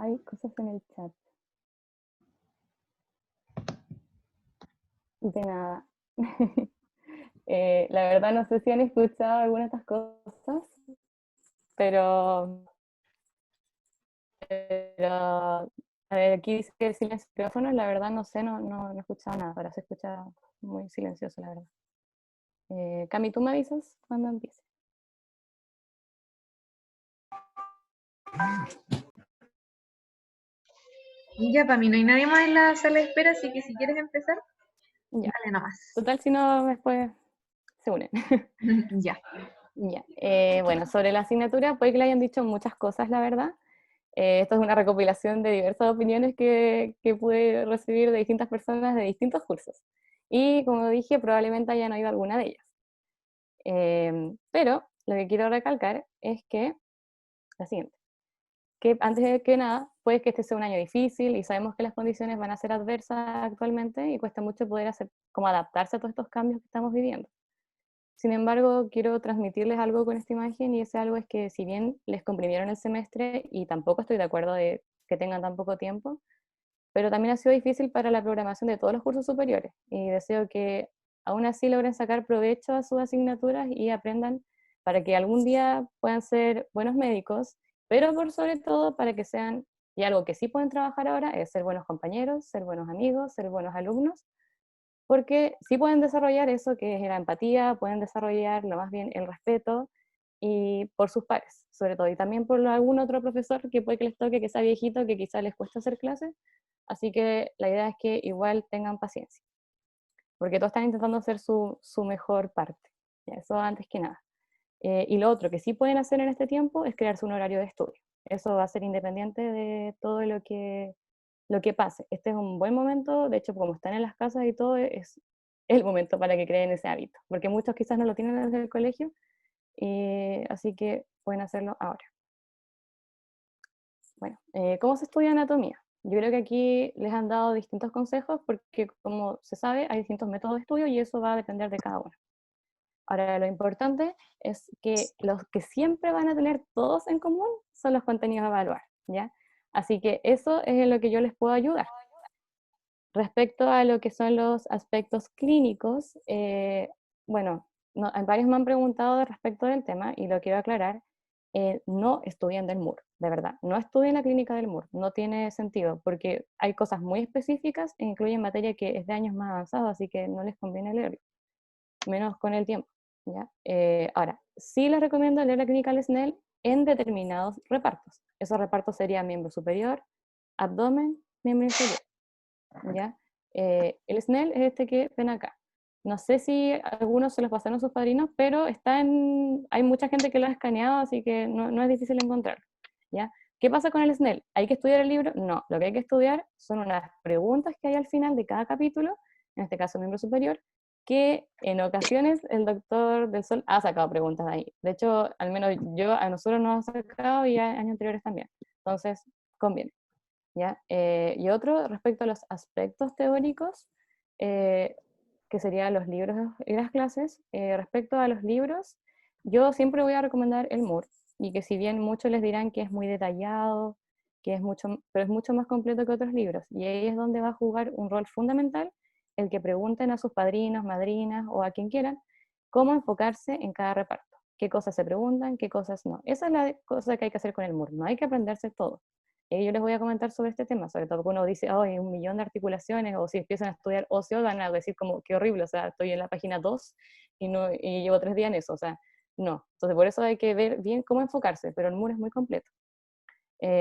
hay cosas en el chat. De nada. La verdad no sé si han escuchado alguna de estas cosas, pero, a ver, aquí dice que silencio de micrófono, la verdad no sé, no he escuchado nada, ahora se escucha muy silencioso, la verdad. Cami, ¿tú me avisas cuando empiece? Ya, para mí no hay nadie más en la sala de espera, así que si quieres empezar, Ya. dale nomás. Total, si no, después se unen. Ya. Ya. Bueno, sobre la asignatura, puede que le hayan dicho muchas cosas, la verdad. Esto es una recopilación de diversas opiniones que pude recibir de distintas personas de distintos cursos. Y como dije, probablemente hayan oído alguna de ellas. Pero lo que quiero recalcar es que, la siguiente, que antes de que nada, puede que este sea un año difícil y sabemos que las condiciones van a ser adversas actualmente y cuesta mucho poder hacer, como adaptarse a todos estos cambios que estamos viviendo. Sin embargo, quiero transmitirles algo con esta imagen y ese algo es que si bien les comprimieron el semestre y tampoco estoy de acuerdo de que tengan tan poco tiempo, pero también ha sido difícil para la programación de todos los cursos superiores y deseo que aún así logren sacar provecho a sus asignaturas y aprendan para que algún día puedan ser buenos médicos, pero por sobre todo para que sean, y algo que sí pueden trabajar ahora es ser buenos compañeros, ser buenos amigos, ser buenos alumnos, porque sí pueden desarrollar eso que es la empatía, pueden desarrollar lo más bien el respeto y por sus pares, sobre todo, y también por algún otro profesor que puede que les toque, que sea viejito, que quizá les cuesta hacer clases, así que la idea es que igual tengan paciencia, porque todos están intentando hacer su mejor parte, ya, eso antes que nada. Y lo otro que sí pueden hacer en este tiempo es crearse un horario de estudio, eso va a ser independiente de todo lo que pase. Este es un buen momento, de hecho, como están en las casas y todo, es el momento para que creen ese hábito, porque muchos quizás no lo tienen desde el colegio, así que pueden hacerlo ahora. Bueno, ¿cómo se estudia anatomía? Yo creo que aquí les han dado distintos consejos porque, como se sabe, hay distintos métodos de estudio y eso va a depender de cada uno. Ahora, lo importante es que los que siempre van a tener todos en común son los contenidos a evaluar, ¿ya? Así que eso es en lo que yo les puedo ayudar. Respecto a lo que son los aspectos clínicos, bueno, varios me han preguntado respecto del tema y lo quiero aclarar. No estudien del MUR, de verdad, no estudien la clínica del MUR, no tiene sentido, porque hay cosas muy específicas e incluyen materia que es de años más avanzados, así que no les conviene leerlo, menos con el tiempo, ¿ya? Ahora, sí les recomiendo leer la clínica del SNEL en determinados repartos. Esos repartos serían miembro superior, abdomen, miembro inferior. ¿Ya? El SNEL es este que ven acá. No sé si algunos se los pasaron a sus padrinos, pero hay mucha gente que lo ha escaneado, así que no es difícil encontrarlo. ¿Ya? ¿Qué pasa con el SNEL? ¿Hay que estudiar el libro? No, lo que hay que estudiar son unas preguntas que hay al final de cada capítulo, en este caso miembro superior, que en ocasiones el doctor del Sol ha sacado preguntas de ahí. De hecho, al menos a nosotros nos ha sacado y a años anteriores también. Entonces, conviene. ¿Ya? Y otro, respecto a los aspectos teóricos, eh, que serían los libros y las clases, respecto a los libros, yo siempre voy a recomendar el MUR, y que si bien muchos les dirán que es muy detallado, que es mucho, pero es mucho más completo que otros libros, y ahí es donde va a jugar un rol fundamental el que pregunten a sus padrinos, madrinas o a quien quieran cómo enfocarse en cada reparto, qué cosas se preguntan, qué cosas no. Esa es la cosa que hay que hacer con el MUR, no hay que aprenderse todo. Yo les voy a comentar sobre este tema, sobre todo cuando uno dice, oh, hay un millón de articulaciones, o si empiezan a estudiar ocio, van a decir como, qué horrible, o sea, estoy en la página 2 y llevo 3 días en eso, o sea, no. Entonces, por eso hay que ver bien cómo enfocarse, pero el MUR es muy completo.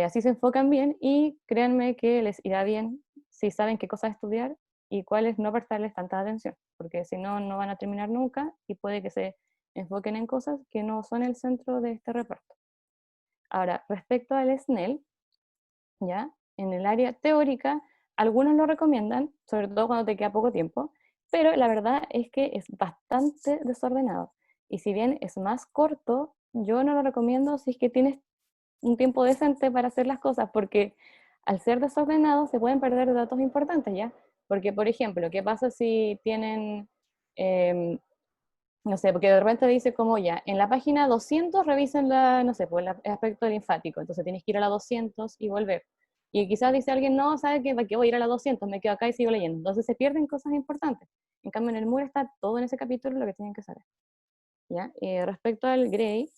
Así se enfocan bien y créanme que les irá bien si saben qué cosas estudiar y cuáles no prestarles tanta atención, porque si no, no van a terminar nunca y puede que se enfoquen en cosas que no son el centro de este reparto. Ahora, respecto al SNEL, ¿ya? En el área teórica, algunos lo recomiendan, sobre todo cuando te queda poco tiempo, pero la verdad es que es bastante desordenado. Y si bien es más corto, yo no lo recomiendo si es que tienes un tiempo decente para hacer las cosas, porque al ser desordenado se pueden perder datos importantes, ¿ya? Porque, por ejemplo, ¿qué pasa si tienen, eh, no sé, porque de repente dice como ya, en la página 200 revisen la, no sé, pues el aspecto linfático, entonces tienes que ir a la 200 y volver. Y quizás dice alguien, no, ¿sabe qué? ¿Para qué voy a ir a la 200? Me quedo acá y sigo leyendo. Entonces se pierden cosas importantes. En cambio, en el MUR está todo en ese capítulo lo que tienen que saber. ¿Ya? Respecto al Gray,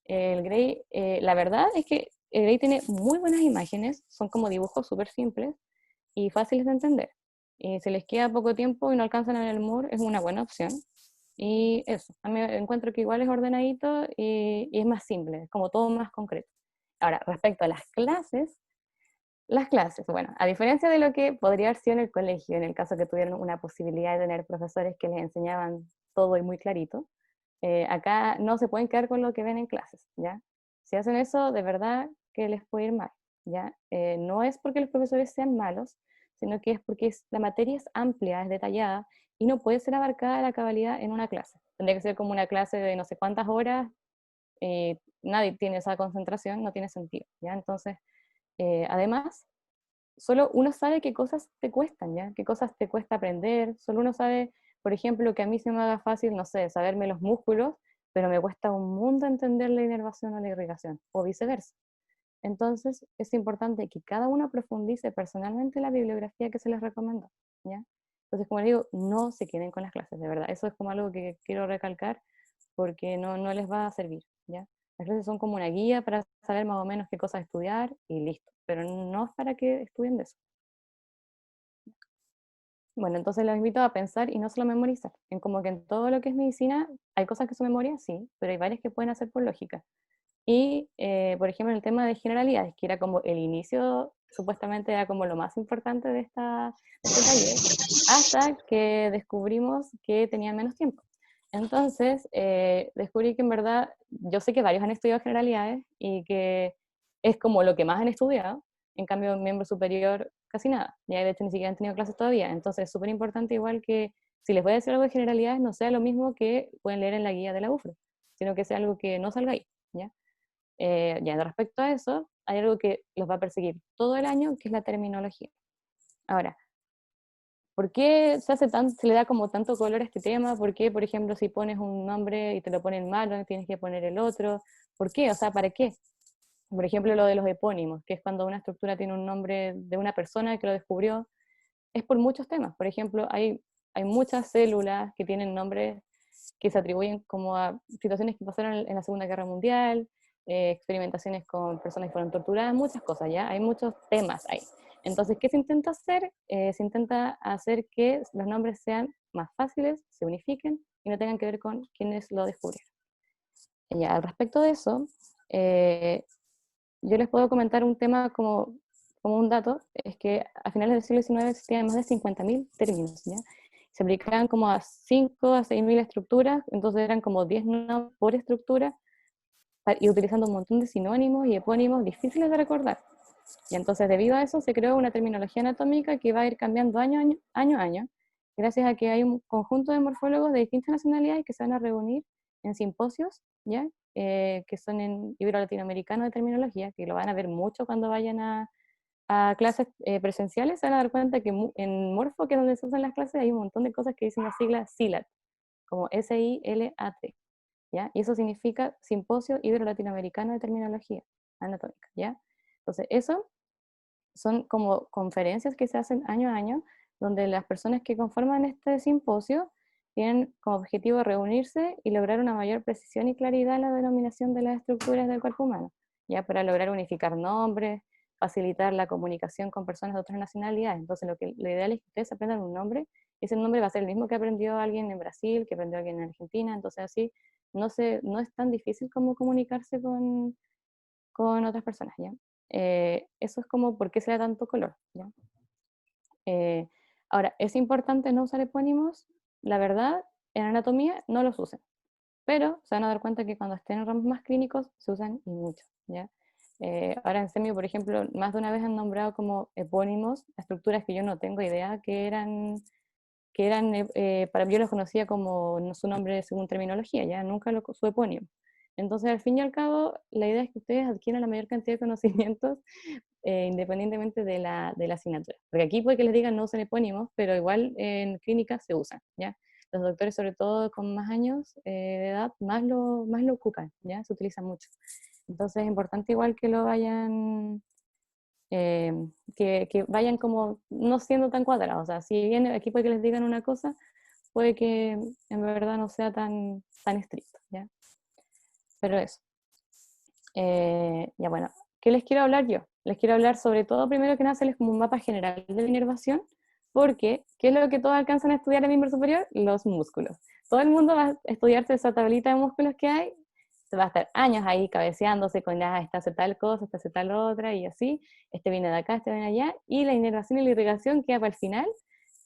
el Gray, la verdad es que el Gray tiene muy buenas imágenes, son como dibujos súper simples y fáciles de entender. Y si les queda poco tiempo y no alcanzan a ver el MUR, es una buena opción. Y eso, a mí encuentro que igual es ordenadito y es más simple, es como todo más concreto. Ahora, respecto a las clases, bueno, a diferencia de lo que podría haber sido en el colegio, en el caso que tuvieron una posibilidad de tener profesores que les enseñaban todo y muy clarito, acá no se pueden quedar con lo que ven en clases, ¿ya? Si hacen eso, de verdad que les puede ir mal, ¿ya? No es porque los profesores sean malos, sino que es porque la materia es amplia, es detallada, y no puede ser abarcada a la cabalidad en una clase. Tendría que ser como una clase de no sé cuántas horas, nadie tiene esa concentración, no tiene sentido, ¿ya? Entonces, además, solo uno sabe qué cosas te cuestan, ¿ya? Qué cosas te cuesta aprender, solo uno sabe, por ejemplo, que a mí se me haga fácil, no sé, saberme los músculos, pero me cuesta un mundo entender la inervación o la irrigación, o viceversa. Entonces, es importante que cada uno profundice personalmente la bibliografía que se les recomendó, ¿ya? Entonces, como les digo, no se queden con las clases, de verdad. Eso es como algo que quiero recalcar, porque no les va a servir, ¿ya? Las clases son como una guía para saber más o menos qué cosas estudiar y listo, pero no es para que estudien de eso. Bueno, entonces los invito a pensar y no solo memorizar. En como que en todo lo que es medicina hay cosas que son memoria, sí, pero hay varias que pueden hacer por lógica. Y, por ejemplo, el tema de generalidades, que era como el inicio, supuestamente era como lo más importante de este taller, hasta que descubrimos que tenían menos tiempo. Entonces, descubrí que en verdad, yo sé que varios han estudiado generalidades y que es como lo que más han estudiado, en cambio, un miembro superior casi nada, ya de hecho ni siquiera han tenido clases todavía, entonces es súper importante igual que si les voy a decir algo de generalidades, no sea lo mismo que pueden leer en la guía de la UFRO, sino que sea algo que no salga ahí, ¿ya? Ya respecto a eso, hay algo que los va a perseguir todo el año, que es la terminología. Ahora, ¿por qué se le da como tanto color a este tema? ¿Por qué, por ejemplo, si pones un nombre y te lo ponen mal, no tienes que poner el otro? ¿Por qué? O sea, ¿para qué? Por ejemplo, lo de los epónimos, que es cuando una estructura tiene un nombre de una persona que lo descubrió, es por muchos temas. Por ejemplo, hay muchas células que tienen nombres que se atribuyen como a situaciones que pasaron en la Segunda Guerra Mundial, experimentaciones con personas que fueron torturadas, muchas cosas, ¿ya? Hay muchos temas ahí. Entonces, ¿qué se intenta hacer? Se intenta hacer que los nombres sean más fáciles, se unifiquen y no tengan que ver con quienes lo descubrieron. Ya, al respecto de eso, eh, yo les puedo comentar un tema como un dato, es que a finales del siglo XIX existían más de 50.000 términos, ¿ya? Se aplicaban como a 5 a 6.000 estructuras, entonces eran como 10 nombres por estructura, y utilizando un montón de sinónimos y epónimos difíciles de recordar. Y entonces debido a eso se creó una terminología anatómica que va a ir cambiando año a año, gracias a que hay un conjunto de morfólogos de distintas nacionalidades que se van a reunir en simposios, ¿ya? Que son en Ibero Latinoamericano de Terminología, que lo van a ver mucho cuando vayan a clases presenciales, se van a dar cuenta que en Morfo, que es donde se usan las clases, hay un montón de cosas que dicen la sigla SILAT, como SILAT, ¿ya? Y eso significa Simposio Ibero-Latinoamericano de Terminología Anatómica, ¿ya? Entonces, eso son como conferencias que se hacen año a año, donde las personas que conforman este simposio tienen como objetivo reunirse y lograr una mayor precisión y claridad en la denominación de las estructuras del cuerpo humano, ya para lograr unificar nombres, facilitar la comunicación con personas de otras nacionalidades. Entonces, lo ideal es que ustedes aprendan un nombre, y ese nombre va a ser el mismo que aprendió alguien en Brasil, que aprendió alguien en Argentina, entonces así no es tan difícil como comunicarse con otras personas, ¿ya? Eso es como por qué se da tanto color, ¿ya? Eh, Ahora, ¿es importante no usar epónimos? La verdad, en anatomía no los usen, pero se van a dar cuenta que cuando estén en ramos más clínicos se usan y mucho, ¿ya? Ahora en semio, por ejemplo, más de una vez han nombrado como epónimos estructuras que yo no tengo idea para yo los conocía como no su nombre según terminología, ya nunca su epónimo. Entonces, al fin y al cabo, la idea es que ustedes adquieran la mayor cantidad de conocimientos independientemente de la asignatura. Porque aquí puede que les digan no usen epónimos, pero igual en clínica se usan, ¿ya? Los doctores, sobre todo con más años de edad, más lo ocupan, ¿ya? Se utiliza mucho. Entonces es importante igual que lo vayan que vayan como no siendo tan cuadrados. O sea, si bien aquí puede que les digan una cosa, puede que en verdad no sea tan estricto, ¿ya? Pero eso. Ya bueno, ¿qué les quiero hablar yo? Les quiero hablar sobre todo, primero que nada, hacerles como un mapa general de la inervación, porque ¿qué es lo que todos alcanzan a estudiar en miembro superior? Los músculos. Todo el mundo va a estudiarse esa tablita de músculos que hay, se va a estar años ahí cabeceándose con, esta hace tal cosa, esta hace tal otra, y así, este viene de acá, este viene allá, y la inervación y la irrigación queda para el final,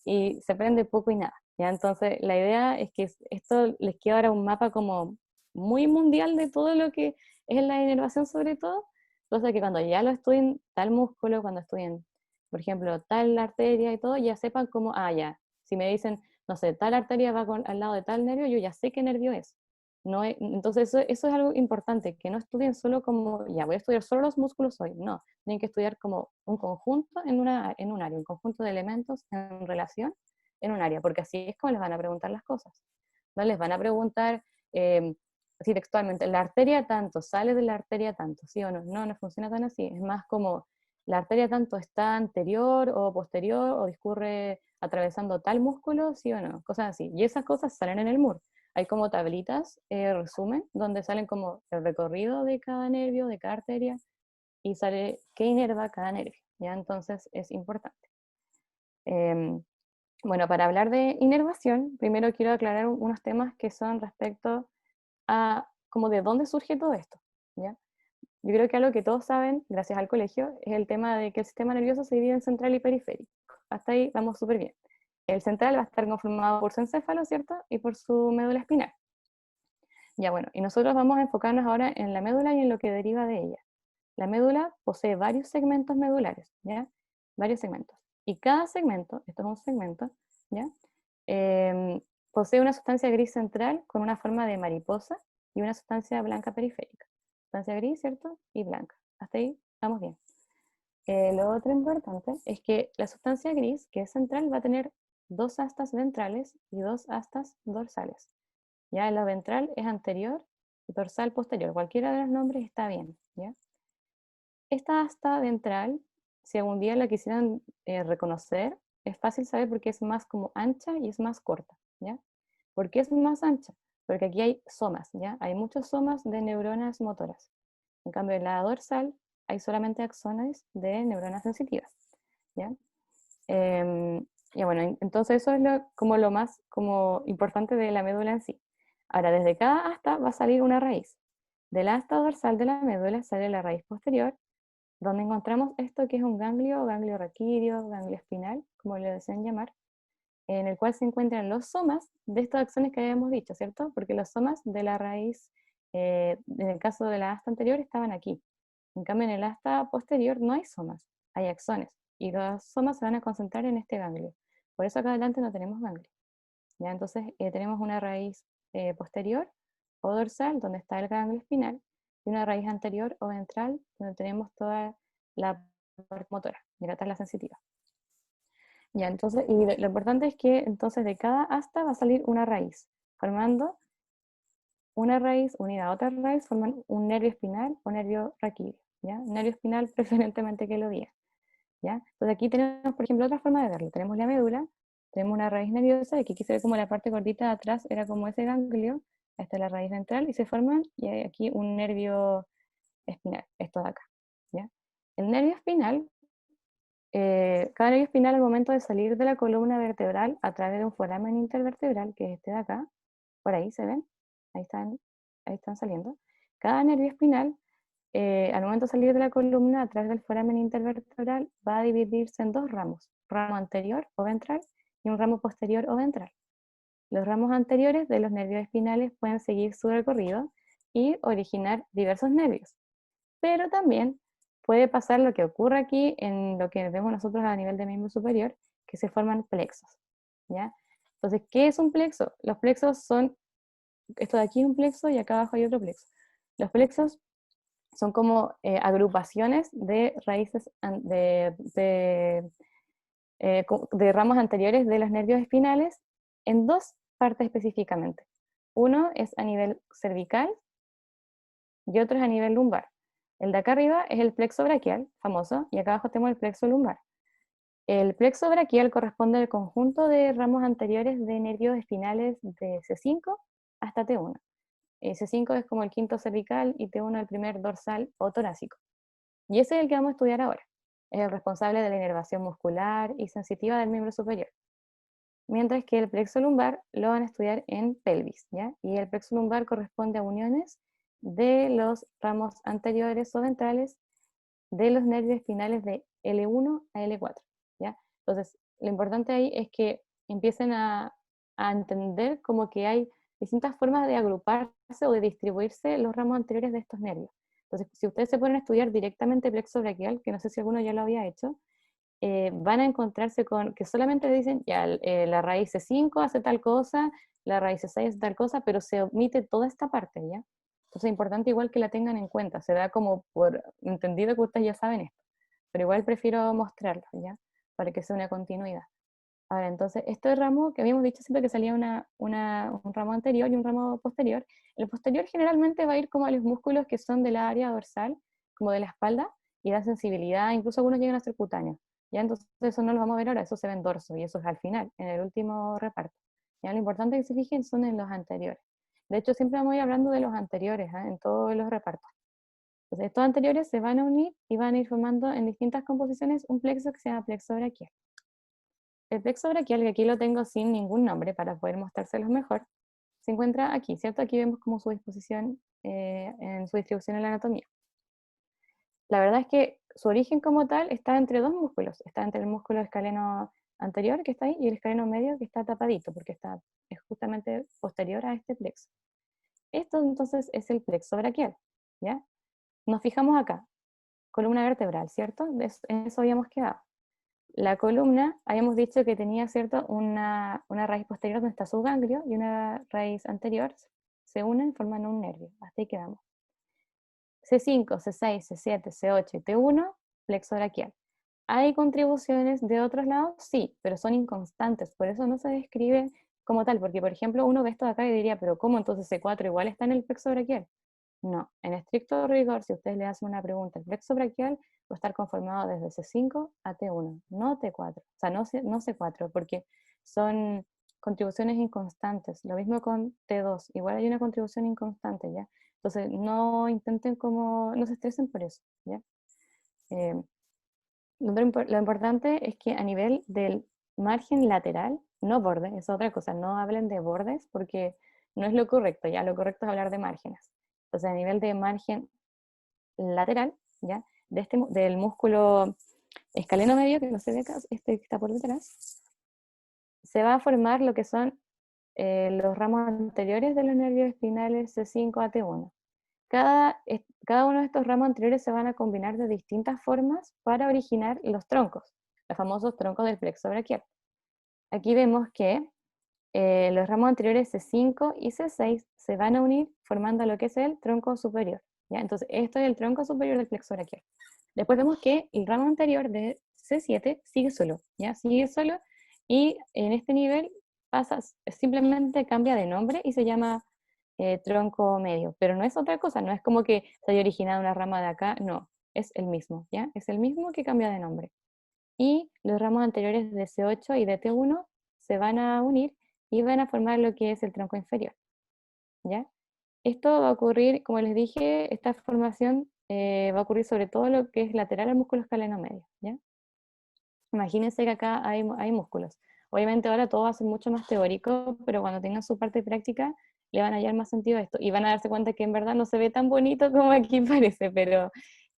y se aprende poco y nada. ¿Ya? Entonces, la idea es que esto les queda ahora un mapa como muy mundial de todo lo que es la inervación sobre todo, cosa que cuando ya lo estudien tal músculo, cuando estudien, por ejemplo, tal arteria y todo, ya sepan cómo, ya, si me dicen, no sé, tal arteria va al lado de tal nervio, yo ya sé qué nervio es. No entonces eso es algo importante, que no estudien solo como, ya voy a estudiar solo los músculos hoy, no, tienen que estudiar como un conjunto en un área, un conjunto de elementos en relación en un área, porque así es como les van a preguntar las cosas. No les van a preguntar, así textualmente, la arteria tanto, sale de la arteria tanto, ¿sí o no? No, no funciona tan así, es más como la arteria tanto está anterior o posterior o discurre atravesando tal músculo, ¿sí o no? Cosas así. Y esas cosas salen en el MUR. Hay como tablitas, resumen, donde salen como el recorrido de cada nervio, de cada arteria, y sale qué inerva cada nervio, ¿ya? Entonces es importante. Bueno, para hablar de inervación, primero quiero aclarar unos temas que son respecto a como de dónde surge todo esto, ¿ya? Yo creo que algo que todos saben, gracias al colegio, es el tema de que el sistema nervioso se divide en central y periférico. Hasta ahí vamos súper bien. El central va a estar conformado por su encéfalo, ¿cierto? Y por su médula espinal. Ya bueno, y nosotros vamos a enfocarnos ahora en la médula y en lo que deriva de ella. La médula posee varios segmentos medulares, ¿ya? Varios segmentos. Y cada segmento, esto es un segmento, ¿ya? Posee una sustancia gris central con una forma de mariposa y una sustancia blanca periférica. Sustancia gris, ¿cierto? Y blanca. Hasta ahí vamos bien. Lo otro importante es que la sustancia gris, que es central, va a tener dos astas ventrales y dos astas dorsales. Ya la ventral es anterior y dorsal posterior. Cualquiera de los nombres está bien, ¿ya? Esta asta ventral, si algún día la quisieran reconocer, es fácil saber porque es más como ancha y es más corta, ¿ya? ¿Por qué es más ancha? Porque aquí hay somas, ¿ya? Hay muchos somas de neuronas motoras. En cambio, en la dorsal hay solamente axones de neuronas sensitivas, ¿ya? Y bueno, entonces eso es como lo más como importante de la médula en sí. Ahora, desde cada asta va a salir una raíz. De la asta dorsal de la médula sale la raíz posterior, donde encontramos esto que es un ganglio, ganglio raquídeo, ganglio espinal, como le deseen llamar, en el cual se encuentran los somas de estos axones que habíamos dicho, ¿cierto? Porque los somas de la raíz, en el caso de la asta anterior, estaban aquí. En cambio, en el asta posterior no hay somas, hay axones. Y los somas se van a concentrar en este ganglio. Por eso acá adelante no tenemos ganglio. ¿Ya? Entonces tenemos una raíz posterior o dorsal, donde está el ganglio espinal, y una raíz anterior o ventral, donde tenemos toda la parte motora, y acá está la sensitiva. Ya, entonces, y lo importante es que entonces de cada asta va a salir una raíz, formando una raíz unida a otra raíz, forman un nervio espinal o nervio raquídeo, ¿ya? Nervio espinal preferentemente que lo diga, ¿ya? Entonces aquí tenemos, por ejemplo, otra forma de verlo. Tenemos la médula, tenemos una raíz nerviosa, y aquí se ve como la parte gordita de atrás era como ese ganglio, esta es la raíz ventral, y se forman, y hay aquí un nervio espinal, esto de acá, ¿ya? El nervio espinal, cada nervio espinal al momento de salir de la columna vertebral a través de un foramen intervertebral, que es este de acá, por ahí se ven, ahí están saliendo. Cada nervio espinal, al momento de salir de la columna a través del foramen intervertebral, va a dividirse en dos ramos, ramo anterior o ventral y un ramo posterior o ventral. Los ramos anteriores de los nervios espinales pueden seguir su recorrido y originar diversos nervios, pero también puede pasar lo que ocurre aquí en lo que vemos nosotros a nivel de miembro superior, que se forman plexos, ¿ya? Entonces, ¿qué es un plexo? Los plexos son, esto de aquí es un plexo y acá abajo hay otro plexo. Los plexos son como agrupaciones de raíces de ramos anteriores de los nervios espinales en dos partes específicamente. Uno es a nivel cervical y otro es a nivel lumbar. El de acá arriba es el plexo braquial, famoso, y acá abajo tenemos el plexo lumbar. El plexo braquial corresponde al conjunto de ramos anteriores de nervios espinales de C5 hasta T1. C5 es como el quinto cervical y T1 el primer dorsal o torácico. Y ese es el que vamos a estudiar ahora. Es el responsable de la inervación muscular y sensitiva del miembro superior. Mientras que el plexo lumbar lo van a estudiar en pelvis, ¿ya? Y el plexo lumbar corresponde a uniones de los ramos anteriores o ventrales de los nervios espinales de L1 a L4, ¿ya? Entonces, lo importante ahí es que empiecen a entender como que hay distintas formas de agruparse o de distribuirse los ramos anteriores de estos nervios. Entonces, si ustedes se ponen a estudiar directamente plexo braquial, que no sé si alguno ya lo había hecho, van a encontrarse con que solamente dicen, ya, la raíz C5 hace tal cosa, la raíz C6 hace tal cosa, pero se omite toda esta parte, ¿ya? Entonces es importante igual que la tengan en cuenta, se da como por entendido que ustedes ya saben esto, pero igual prefiero mostrarlo, ¿ya? Para que sea una continuidad. Ahora, entonces, este ramo que habíamos dicho siempre que salía un ramo anterior y un ramo posterior, el posterior generalmente va a ir como a los músculos que son de la área dorsal, como de la espalda, y da sensibilidad, incluso algunos llegan a ser cutáneos. Ya, entonces eso no lo vamos a ver ahora, eso se ve en dorso, y eso es al final, en el último reparto. Ya, lo importante que se fijen son en los anteriores. De hecho, siempre vamos a ir hablando de los anteriores, en todos los repartos. Entonces, estos anteriores se van a unir y van a ir formando en distintas composiciones un plexo que se llama plexo braquial. El plexo braquial, que aquí lo tengo sin ningún nombre para poder mostrárselos mejor, se encuentra aquí, ¿cierto? Aquí vemos como su disposición en su distribución en la anatomía. La verdad es que su origen como tal está entre dos músculos. Está entre el músculo escaleno anterior, que está ahí, y el escaleno medio, que está tapadito, porque es justamente posterior a este plexo. Esto entonces es el plexo braquial, ¿ya? Nos fijamos acá, columna vertebral, ¿cierto? En eso habíamos quedado. La columna, habíamos dicho que tenía, ¿cierto?, una raíz posterior donde está su ganglio y una raíz anterior, se unen, forman un nervio. Hasta ahí quedamos. C5, C6, C7, C8 y T1, plexo braquial. ¿Hay contribuciones de otros lados? Sí, pero son inconstantes, por eso no se describe como tal, porque por ejemplo uno ve esto de acá y diría, pero ¿cómo entonces C4 igual está en el plexo braquial? No, en estricto rigor, si ustedes le hacen una pregunta, el plexo braquial va a estar conformado desde C5 a T1, no T4, o sea, no C4, porque son contribuciones inconstantes. Lo mismo con T2, igual hay una contribución inconstante, ¿ya? Entonces, no intenten como, no se estresen por eso, ¿ya? Eh, lo importante es que a nivel del margen lateral, no borde, es otra cosa, no hablen de bordes porque no es lo correcto, ya lo correcto es hablar de márgenes. Entonces, a nivel de margen lateral, ¿ya? Del músculo escaleno medio, que no se ve acá, este que está por detrás, se va a formar lo que son los ramos anteriores de los nervios espinales C5 a T1. Cada uno de estos ramos anteriores se van a combinar de distintas formas para originar los troncos, los famosos troncos del plexo braquial. Aquí vemos que los ramos anteriores C5 y C6 se van a unir formando lo que es el tronco superior, ¿ya? Entonces, esto es el tronco superior del plexo braquial. Después vemos que el ramo anterior de C7 sigue solo, ¿ya? Sigue solo y en este nivel simplemente cambia de nombre y se llama tronco medio, pero no es otra cosa, no es como que se haya originado una rama de acá, no, es el mismo, ¿ya? Es el mismo que cambia de nombre. Y los ramos anteriores de C8 y de T1 se van a unir y van a formar lo que es el tronco inferior, ¿ya? Esto va a ocurrir, como les dije, esta formación va a ocurrir sobre todo lo que es lateral al músculo escaleno medio, ¿ya? Imagínense que acá hay músculos. Obviamente ahora todo va a ser mucho más teórico, pero cuando tengan su parte práctica le van a hallar más sentido a esto y van a darse cuenta que en verdad no se ve tan bonito como aquí parece, pero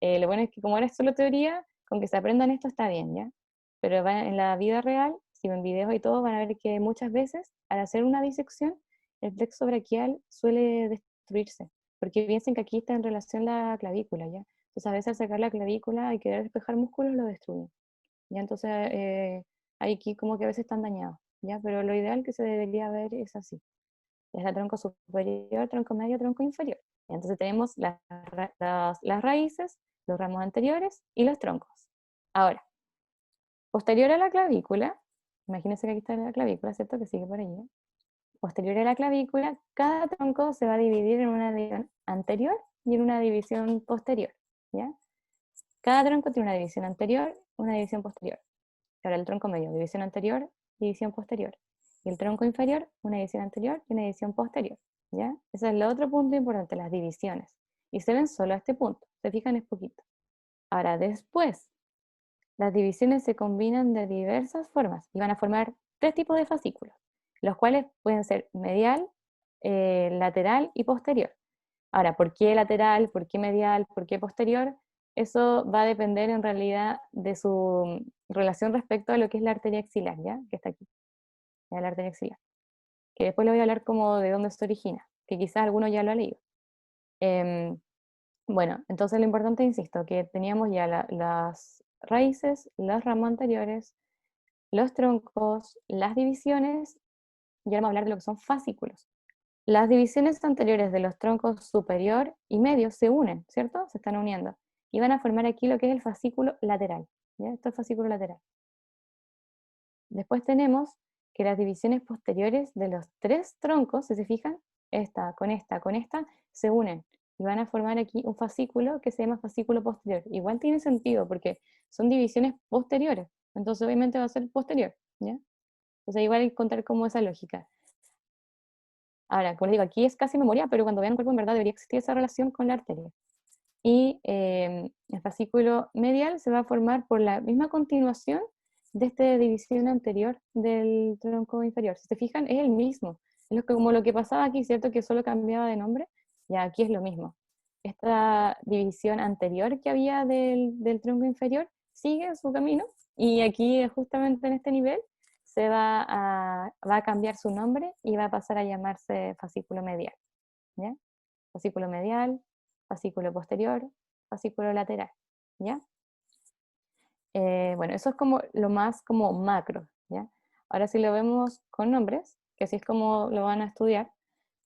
lo bueno es que como ahora es solo teoría, con que se aprendan esto está bien, ¿ya? Pero en la vida real, si ven videos y todo, van a ver que muchas veces al hacer una disección, el plexo braquial suele destruirse, porque piensen que aquí está en relación la clavícula, ¿ya? Entonces a veces al sacar la clavícula y querer despejar músculos lo destruyen. ¿Ya? Entonces, hay aquí como que a veces están dañados, ¿ya? Pero lo ideal que se debería ver es así. Es el tronco superior, tronco medio, tronco inferior. Y entonces tenemos las raíces, los ramos anteriores y los troncos. Ahora, posterior a la clavícula, imagínense que aquí está la clavícula, ¿cierto? Que sigue por allí. Posterior a la clavícula, cada tronco se va a dividir en una división anterior y en una división posterior, ¿ya? Cada tronco tiene una división anterior, una división posterior. Ahora el tronco medio, división anterior, división posterior. Y el tronco inferior, una división anterior y una división posterior, ¿ya? Ese es el otro punto importante, las divisiones. Y se ven solo a este punto, se fijan, es poquito. Ahora, después, las divisiones se combinan de diversas formas y van a formar 3 tipos de fascículos, los cuales pueden ser medial, lateral y posterior. Ahora, ¿por qué lateral? ¿Por qué medial? ¿Por qué posterior? Eso va a depender en realidad de su relación respecto a lo que es la arteria axilar, ¿ya? Que está aquí, la arteria axilar. Que después le voy a hablar como de dónde se origina, que quizás alguno ya lo ha leído. Em, bueno, entonces lo importante, insisto, que teníamos ya las raíces, las ramas anteriores, los troncos, las divisiones, y ahora vamos a hablar de lo que son fascículos. Las divisiones anteriores de los troncos superior y medio se unen, ¿cierto? Se están uniendo. Y van a formar aquí lo que es el fascículo lateral, ¿ya? Esto es fascículo lateral. Después tenemos que las divisiones posteriores de los 3 troncos, si se fijan, esta, se unen y van a formar aquí un fascículo que se llama fascículo posterior. Igual tiene sentido porque son divisiones posteriores, entonces obviamente va a ser posterior, ¿ya? O sea, igual hay que contar como esa lógica. Ahora, como les digo, aquí es casi memoria, pero cuando vean el cuerpo en verdad debería existir esa relación con la arteria. Y el fascículo medial se va a formar por la misma continuación de esta división anterior del tronco inferior. Si se fijan, es el mismo. Es como lo que pasaba aquí, ¿cierto? Que solo cambiaba de nombre. Ya aquí es lo mismo. Esta división anterior que había del tronco inferior sigue su camino y aquí justamente en este nivel va a cambiar su nombre y va a pasar a llamarse fascículo medial, ¿ya? Fascículo medial, fascículo posterior, fascículo lateral, ¿ya? Bueno, eso es como lo más como macro, ¿ya? Ahora si lo vemos con nombres, que así es como lo van a estudiar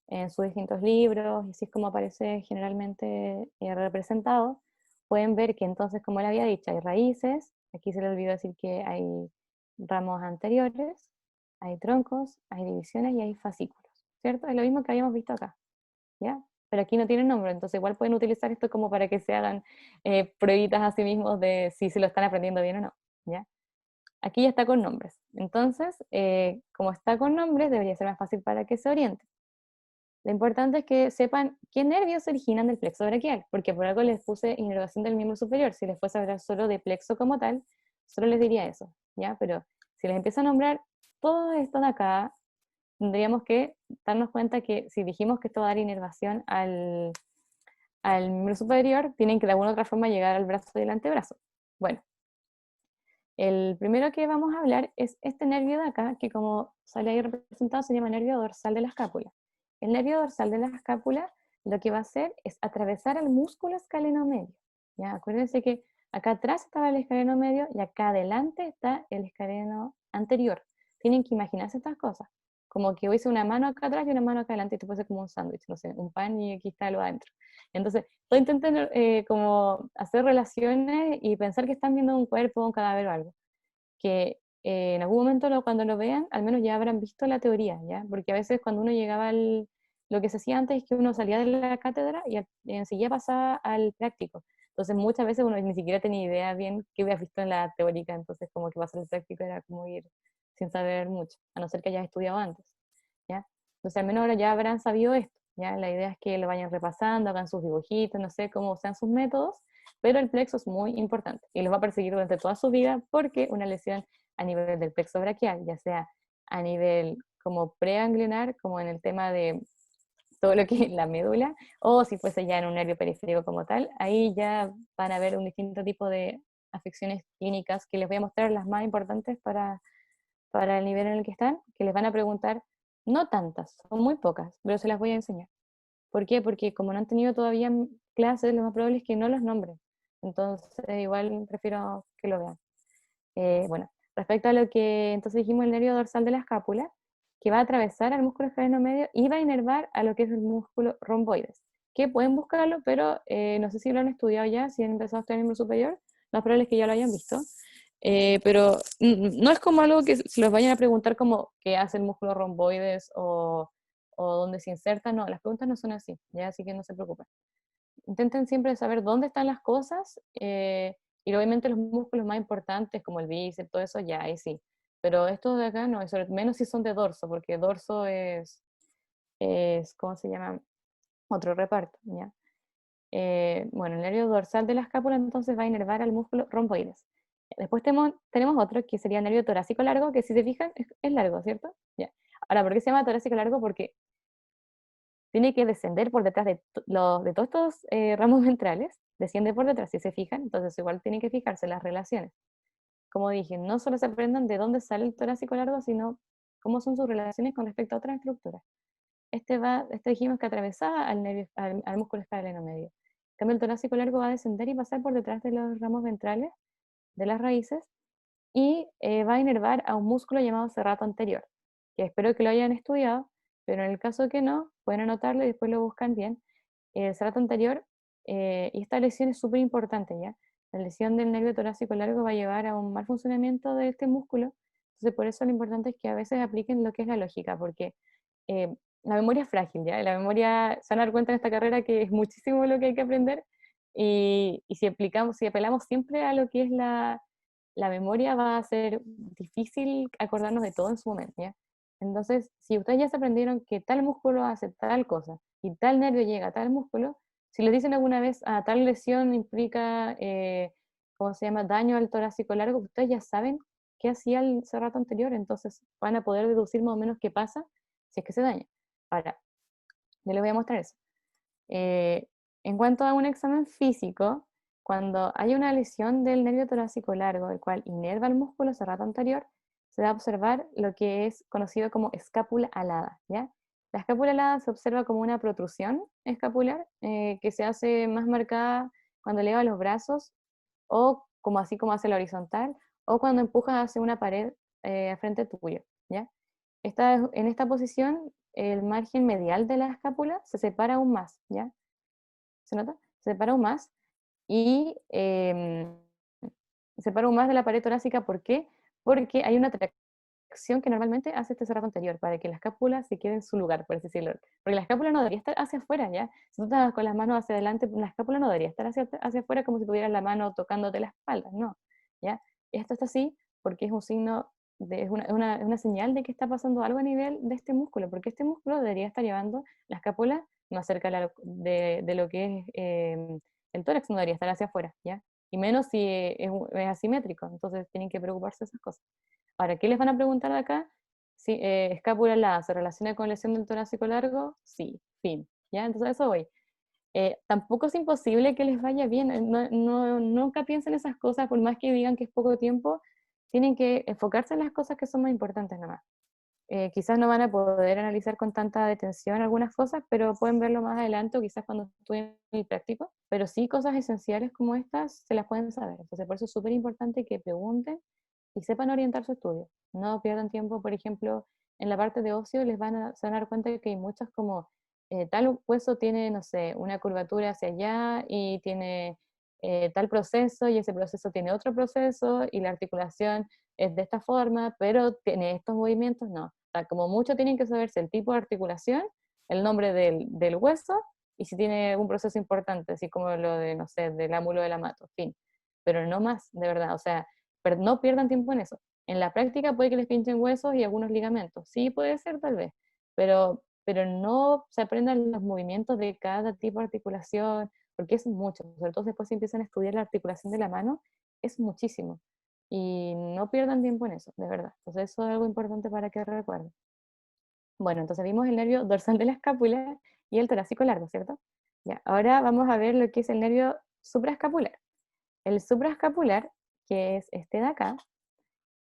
en sus distintos libros, y así es como aparece generalmente representado, pueden ver que entonces, como le había dicho, hay raíces, aquí se le olvidó decir que hay ramos anteriores, hay troncos, hay divisiones y hay fascículos, ¿cierto? Es lo mismo que habíamos visto acá, ¿ya? Pero aquí no tiene nombre, entonces igual pueden utilizar esto como para que se hagan pruebitas a sí mismos de si se lo están aprendiendo bien o no, ¿ya? Aquí ya está con nombres, entonces, como está con nombres, debería ser más fácil para que se orienten. Lo importante es que sepan qué nervios se originan del plexo braquial, porque por algo les puse inervación del miembro superior. Si les fuese a hablar solo de plexo como tal, solo les diría eso, ¿ya? Pero si les empiezo a nombrar todo esto de acá, tendríamos que darnos cuenta que si dijimos que esto va a dar inervación al miembro superior, tienen que de alguna u otra forma llegar al brazo y al antebrazo. Bueno, el primero que vamos a hablar es este nervio de acá, que como sale ahí representado se llama nervio dorsal de la escápula. El nervio dorsal de la escápula lo que va a hacer es atravesar el músculo escaleno-medio. ¿Ya? Acuérdense que acá atrás estaba el escaleno medio y acá adelante está el escaleno anterior. Tienen que imaginarse estas cosas, como que hubiese una mano acá atrás y una mano acá adelante, y te puede ser como un sándwich, no sé, un pan y aquí está algo adentro. Entonces, todo intenten como hacer relaciones y pensar que están viendo un cuerpo, un cadáver o algo. Que en algún momento cuando lo vean, al menos ya habrán visto la teoría, ¿ya? Porque a veces cuando uno llegaba lo que se hacía antes es que uno salía de la cátedra y enseguida pasaba al práctico. Entonces muchas veces uno ni siquiera tenía idea bien qué había visto en la teórica, entonces como que pasar el práctico era como ir sin saber mucho, a no ser que hayas estudiado antes, ¿ya? Entonces al menos ahora ya habrán sabido esto, ¿ya? La idea es que lo vayan repasando, hagan sus dibujitos, no sé cómo sean sus métodos, pero el plexo es muy importante y los va a perseguir durante toda su vida porque una lesión a nivel del plexo braquial, ya sea a nivel como preganglionar, como en el tema de todo lo que es la médula, o si fuese ya en un nervio periférico como tal, ahí ya van a haber un distinto tipo de afecciones clínicas que les voy a mostrar las más importantes para el nivel en el que están, que les van a preguntar, no tantas, son muy pocas, pero se las voy a enseñar. ¿Por qué? Porque como no han tenido todavía clases, lo más probable es que no los nombren. Entonces, igual prefiero que lo vean. Bueno, respecto a lo que entonces dijimos, el nervio dorsal de la escápula, que va a atravesar al músculo escaleno medio y va a inervar a lo que es el músculo romboides, que pueden buscarlo, pero no sé si lo han estudiado ya, si han empezado a estudiar el miembro superior, lo más probable es que ya lo hayan visto. Pero no es como algo que se los vayan a preguntar como qué hace el músculo romboides o dónde se inserta, no, las preguntas no son así, ya, así que no se preocupen. intenten siempre saber dónde están las cosas, y obviamente los músculos más importantes, como el bíceps, todo eso, ya, ahí sí. Pero estos de acá no, y sobre menos si son de dorso, porque dorso ¿cómo se llama? Otro reparto, ¿ya? Bueno, el nervio dorsal de la escápula entonces va a inervar al músculo romboides. Después tenemos otro que sería el nervio torácico largo, que si se fijan es largo, ¿cierto? Ya. Ahora, ¿por qué se llama torácico largo? Porque tiene que descender por detrás de todos estos ramos ventrales, desciende por detrás, si se fijan, entonces igual tienen que fijarse las relaciones. Como dije, no solo se aprendan de dónde sale el torácico largo, sino cómo son sus relaciones con respecto a otras estructuras. Este dijimos que atravesaba al músculo escaleno medio. En cambio, el torácico largo va a descender y pasar por detrás de los ramos ventrales, de las raíces, y va a inervar a un músculo llamado serrato anterior, que espero que lo hayan estudiado, pero en el caso que no, pueden anotarlo y después lo buscan bien. El serrato anterior, y esta lesión es súper importante, ¿ya? La lesión del nervio torácico largo va a llevar a un mal funcionamiento de este músculo, entonces por eso lo importante es que a veces apliquen lo que es la lógica, porque la memoria es frágil, ¿ya? La memoria, se van a dar cuenta en esta carrera que es muchísimo lo que hay que aprender, y si apelamos siempre a lo que es la memoria, va a ser difícil acordarnos de todo en su momento, ¿ya? Entonces, si ustedes ya se aprendieron que tal músculo hace tal cosa, y tal nervio llega a tal músculo, si les dicen alguna vez, tal lesión implica, ¿cómo se llama?, daño al torácico largo, ustedes ya saben qué hacía el serrato anterior, entonces van a poder deducir más o menos qué pasa si es que se daña. Ahora, yo les voy a mostrar eso. Eh, en cuanto a un examen físico, cuando hay una lesión del nervio torácico largo, el cual inerva el músculo serrato anterior, se va a observar lo que es conocido como escápula alada, ¿ya? La escápula alada se observa como una protrusión escapular, que se hace más marcada cuando eleva los brazos, o como así como hace la horizontal, o cuando empujas hacia una pared al frente tuyo, ¿ya? En esta posición, el margen medial de la escápula se separa aún más, ¿ya? ¿Se nota? Se separa aún más, y se separa aún más de la pared torácica. ¿Por qué? Porque hay una tracción que normalmente hace este cerrado anterior, para que la escápula se quede en su lugar, por así decirlo. Porque la escápula no debería estar hacia afuera, ¿ya? Si tú estás con las manos hacia adelante, la escápula no debería estar hacia afuera como si tuvieras la mano tocándote la espalda, no, ¿ya? Esto está así porque es un signo, es una señal de que está pasando algo a nivel de este músculo, porque este músculo debería estar llevando la escápula más cerca de lo que es el tórax, no debería estar hacia afuera, ¿ya? Y menos si es asimétrico, entonces tienen que preocuparse de esas cosas. Ahora, ¿qué les van a preguntar de acá? Si escápula alada se relaciona con lesión del torácico largo, sí, fin, ¿ya? Entonces a eso voy. Tampoco es imposible que les vaya bien, nunca piensen esas cosas, por más que digan que es poco tiempo, tienen que enfocarse en las cosas que son más importantes nomás. Quizás no van a poder analizar con tanta detención algunas cosas, pero pueden verlo más adelante o quizás cuando estudien el práctico, pero sí cosas esenciales como estas se las pueden saber. Entonces por eso es súper importante que pregunten y sepan orientar su estudio. No pierdan tiempo, por ejemplo, en la parte de ocio se van a dar cuenta de que hay muchas como tal hueso tiene, no sé, una curvatura hacia allá y tiene tal proceso y ese proceso tiene otro proceso y la articulación es de esta forma, pero tiene estos movimientos, no. O sea, como mucho tienen que saberse el tipo de articulación, el nombre del hueso y si tiene algún proceso importante, así como lo de, no sé, del ámulo del amato, fin. Pero no más, de verdad, o sea, pero no pierdan tiempo en eso. En la práctica puede que les pinchen huesos y algunos ligamentos, sí puede ser tal vez, pero no se aprendan los movimientos de cada tipo de articulación, porque es mucho, sobre todo después si empiezan a estudiar la articulación de la mano, es muchísimo. Y no pierdan tiempo en eso, de verdad. Entonces eso es algo importante para que recuerden. Bueno, entonces vimos el nervio dorsal de la escápula y el torácico largo, ¿cierto? Ya, ahora vamos a ver lo que es el nervio supraescapular. El supraescapular, que es este de acá,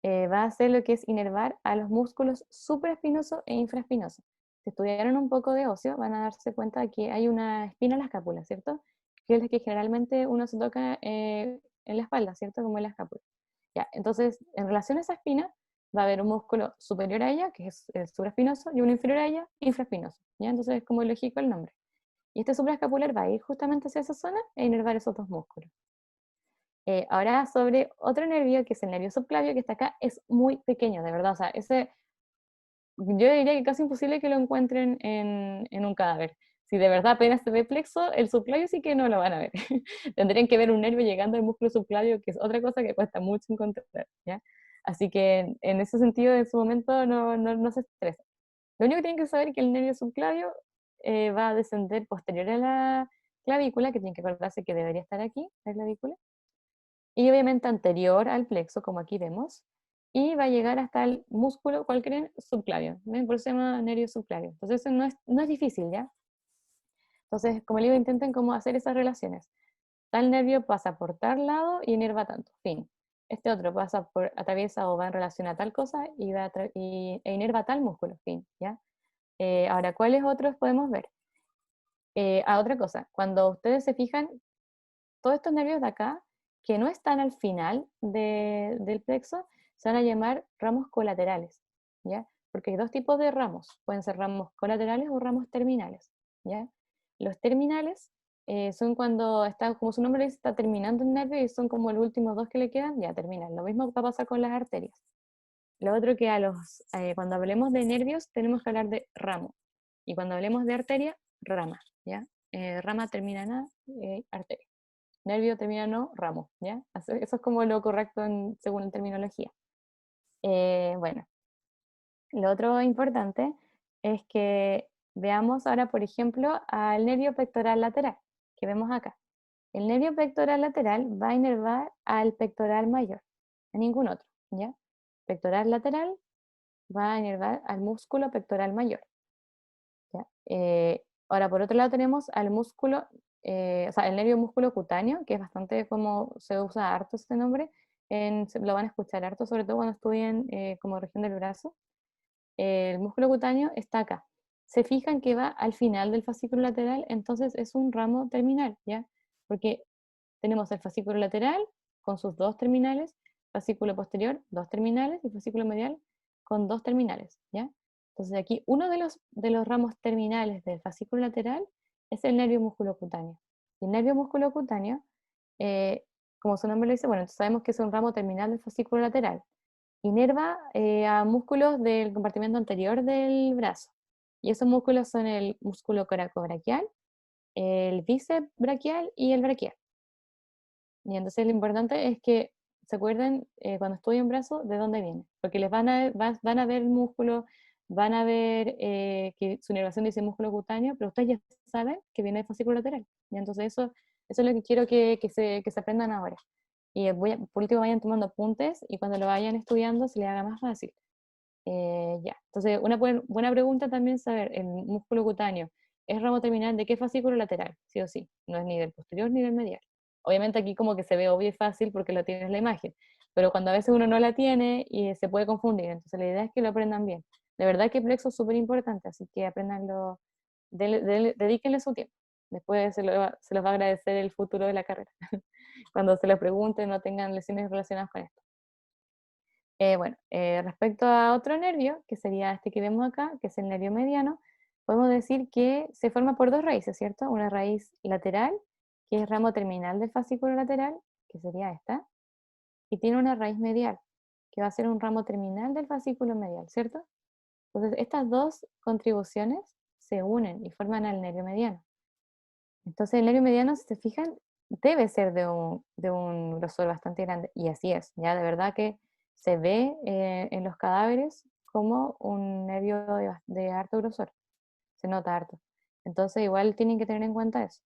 va a hacer lo que es inervar a los músculos supraespinoso e infraespinoso. Si estudiaron un poco de ocio, van a darse cuenta de que hay una espina en la escápula, ¿cierto? Que es la que generalmente uno se toca en la espalda, ¿cierto? Como en la escápula. Ya, entonces, en relación a esa espina, va a haber un músculo superior a ella, que es el supraespinoso, y uno inferior a ella, infraespinoso. ¿Ya? Entonces es como lógico el nombre. Y este supraescapular va a ir justamente hacia esa zona e inervar esos dos músculos. Ahora sobre otro nervio, que es el nervio subclavio, que está acá, es muy pequeño, de verdad. O sea, yo diría que casi imposible que lo encuentren en un cadáver. Si de verdad apenas se ve plexo, el subclavio sí que no lo van a ver. Tendrían que ver un nervio llegando al músculo subclavio, que es otra cosa que cuesta mucho encontrar, ¿ya? Así que en ese sentido, en su momento, no se estresa. Lo único que tienen que saber es que el nervio subclavio va a descender posterior a la clavícula, que tienen que acordarse que debería estar aquí, la clavícula, y obviamente anterior al plexo, como aquí vemos, y va a llegar hasta el músculo, ¿cuál creen? Subclavio. ¿Ven? Por eso se llama nervio subclavio. Entonces eso no es difícil, ¿ya? Entonces, como le digo, intenten como hacer esas relaciones. Tal nervio pasa por tal lado y inerva tanto, fin. Este otro pasa por, atraviesa o va en relación a tal cosa e inerva tal músculo, fin, ¿ya? Ahora, ¿cuáles otros podemos ver? Otra cosa, cuando ustedes se fijan, todos estos nervios de acá, que no están al final del plexo, se van a llamar ramos colaterales, ¿ya? Porque hay dos tipos de ramos, pueden ser ramos colaterales o ramos terminales, ¿ya? Los terminales son cuando está, como su nombre dice, está terminando el nervio y son como los últimos dos que le quedan, ya terminan. Lo mismo va a pasar con las arterias. Lo otro que cuando hablemos de nervios tenemos que hablar de ramo. Y cuando hablemos de arteria, rama, ¿ya? Rama termina en A, arteria. Nervio termina en O, ramo, ¿ya? Eso es como lo correcto según la terminología. Bueno, lo otro importante es que veamos ahora, por ejemplo, al nervio pectoral lateral, que vemos acá. El nervio pectoral lateral va a inervar al pectoral mayor, a ningún otro, ¿ya? Pectoral lateral va a inervar al músculo pectoral mayor. ¿Ya? Ahora, por otro lado tenemos al músculo, o sea, el nervio músculo cutáneo, que es bastante como se usa harto este nombre, lo van a escuchar harto, sobre todo cuando estudien como región del brazo. El músculo cutáneo está acá. Se fijan que va al final del fascículo lateral, entonces es un ramo terminal, ¿ya? Porque tenemos el fascículo lateral con sus dos terminales, fascículo posterior, dos terminales, y fascículo medial con dos terminales, ¿ya? Entonces aquí uno de los ramos terminales del fascículo lateral es el nervio musculocutáneo. Y el nervio musculocutáneo, eh, como su nombre lo dice, bueno, sabemos que es un ramo terminal del fascículo lateral. Inerva a músculos del compartimento anterior del brazo. Y esos músculos son el músculo coracobraquial, el bíceps braquial y el braquial. Y entonces lo importante es que se acuerden cuando estudian brazo de dónde viene, porque les van a ver el músculo, van a ver que su inervación dice músculo cutáneo, pero ustedes ya saben que viene del fascículo lateral. Y entonces eso es lo que quiero que se aprendan ahora. Y por último vayan tomando apuntes y cuando lo vayan estudiando se les haga más fácil. Ya, entonces una buena pregunta también es saber, el músculo cutáneo, ¿es ramo terminal de qué fascículo lateral? Sí o sí, no es ni del posterior ni del medial. Obviamente aquí como que se ve obvio y fácil porque lo tienes la imagen, pero cuando a veces uno no la tiene y se puede confundir, entonces la idea es que lo aprendan bien. De verdad que plexo es súper importante, así que aprendanlo, dedíquenle su tiempo. Después se los va a agradecer el futuro de la carrera, cuando se lo pregunten o tengan lesiones relacionadas con esto. Bueno, respecto a otro nervio, que sería este que vemos acá, que es el nervio mediano, podemos decir que se forma por dos raíces, ¿cierto? Una raíz lateral, que es ramo terminal del fascículo lateral, que sería esta, y tiene una raíz medial, que va a ser un ramo terminal del fascículo medial, ¿cierto? Entonces, estas dos contribuciones se unen y forman al nervio mediano. Entonces, el nervio mediano, si se fijan, debe ser de un grosor bastante grande, y así es, ya de verdad que se ve en los cadáveres como un nervio de harto grosor, se nota harto. Entonces, igual tienen que tener en cuenta eso.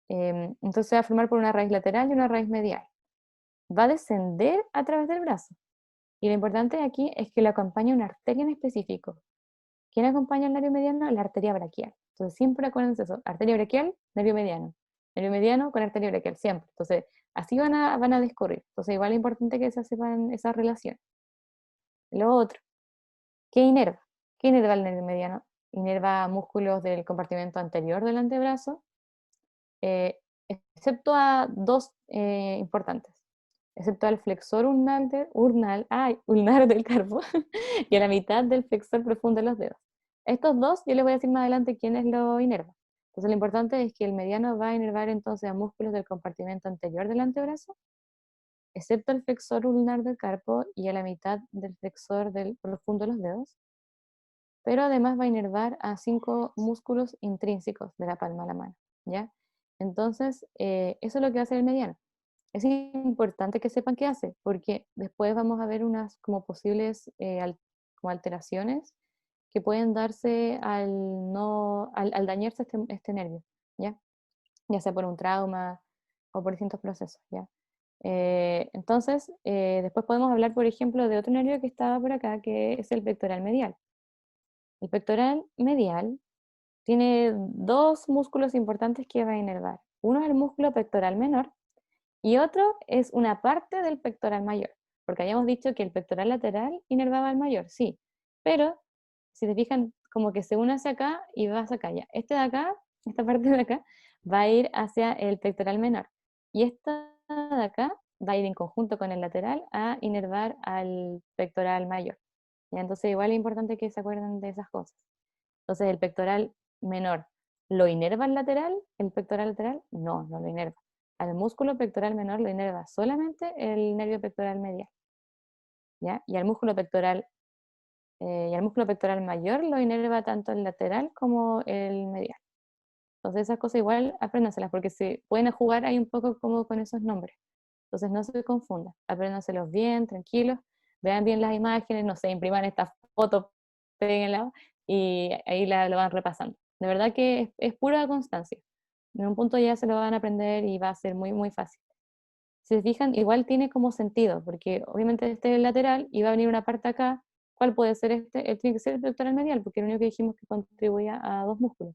Entonces, se va a formar por una raíz lateral y una raíz medial. Va a descender a través del brazo. Y lo importante aquí es que lo acompaña una arteria en específico. ¿Quién acompaña al nervio mediano? La arteria braquial. Entonces siempre acuérdense eso, arteria braquial, nervio mediano con arteria braquial, siempre. Entonces así van a discurrir. Entonces igual es importante que se sepan esa relación. Lo otro, ¿qué inerva? ¿Qué inerva el nervio mediano? Inerva músculos del compartimento anterior del antebrazo, eh, excepto a dos importantes, excepto al flexor ulnar del carpo y a la mitad del flexor profundo de los dedos. Estos dos, yo les voy a decir más adelante quiénes lo inervan. Entonces lo importante es que el mediano va a inervar entonces a músculos del compartimento anterior del antebrazo, excepto el flexor ulnar del carpo y a la mitad del flexor del profundo de los dedos. pero además va a inervar a 5 músculos intrínsecos de la palma de la mano, ¿ya? Entonces, eso es lo que va a hacer el mediano. Es importante que sepan qué hace, porque después vamos a ver unas como posibles como alteraciones que pueden darse al, no, al dañarse este nervio, ¿ya? Ya sea por un trauma o por distintos procesos, ¿ya? Entonces, después podemos hablar, por ejemplo, de otro nervio que estaba por acá, que es el pectoral medial. El pectoral medial tiene dos músculos importantes que va a inervar. Uno es el músculo pectoral menor y otro es una parte del pectoral mayor, porque habíamos dicho que el pectoral lateral inervaba al mayor, sí, pero si te fijan, como que se une hacia acá y va hacia acá. Ya. Este de acá, esta parte de acá, va a ir hacia el pectoral menor. Y esta de acá va a ir en conjunto con el lateral a inervar al pectoral mayor. ¿Ya? Entonces, igual es importante que se acuerden de esas cosas. Entonces, el pectoral menor, ¿lo inerva el lateral? ¿El pectoral lateral? No, no lo inerva. Al músculo pectoral menor lo inerva solamente el nervio pectoral medial. ¿Ya? Y al músculo pectoral mayor lo inerva tanto el lateral como el medial. Entonces esas cosas igual apréndanselas porque se pueden jugar ahí un poco como con esos nombres. Entonces no se confundan, apréndanselos bien, tranquilos, vean bien las imágenes, no sé, impriman esta foto, péguenla y ahí lo van repasando. De verdad que es pura constancia. En un punto ya se lo van a aprender y va a ser muy, muy fácil. Si se fijan, igual tiene como sentido, porque obviamente este es el lateral y va a venir una parte acá. ¿Cuál puede ser este? Tiene que ser el pectoral medial, porque es lo único que dijimos que contribuía a dos músculos,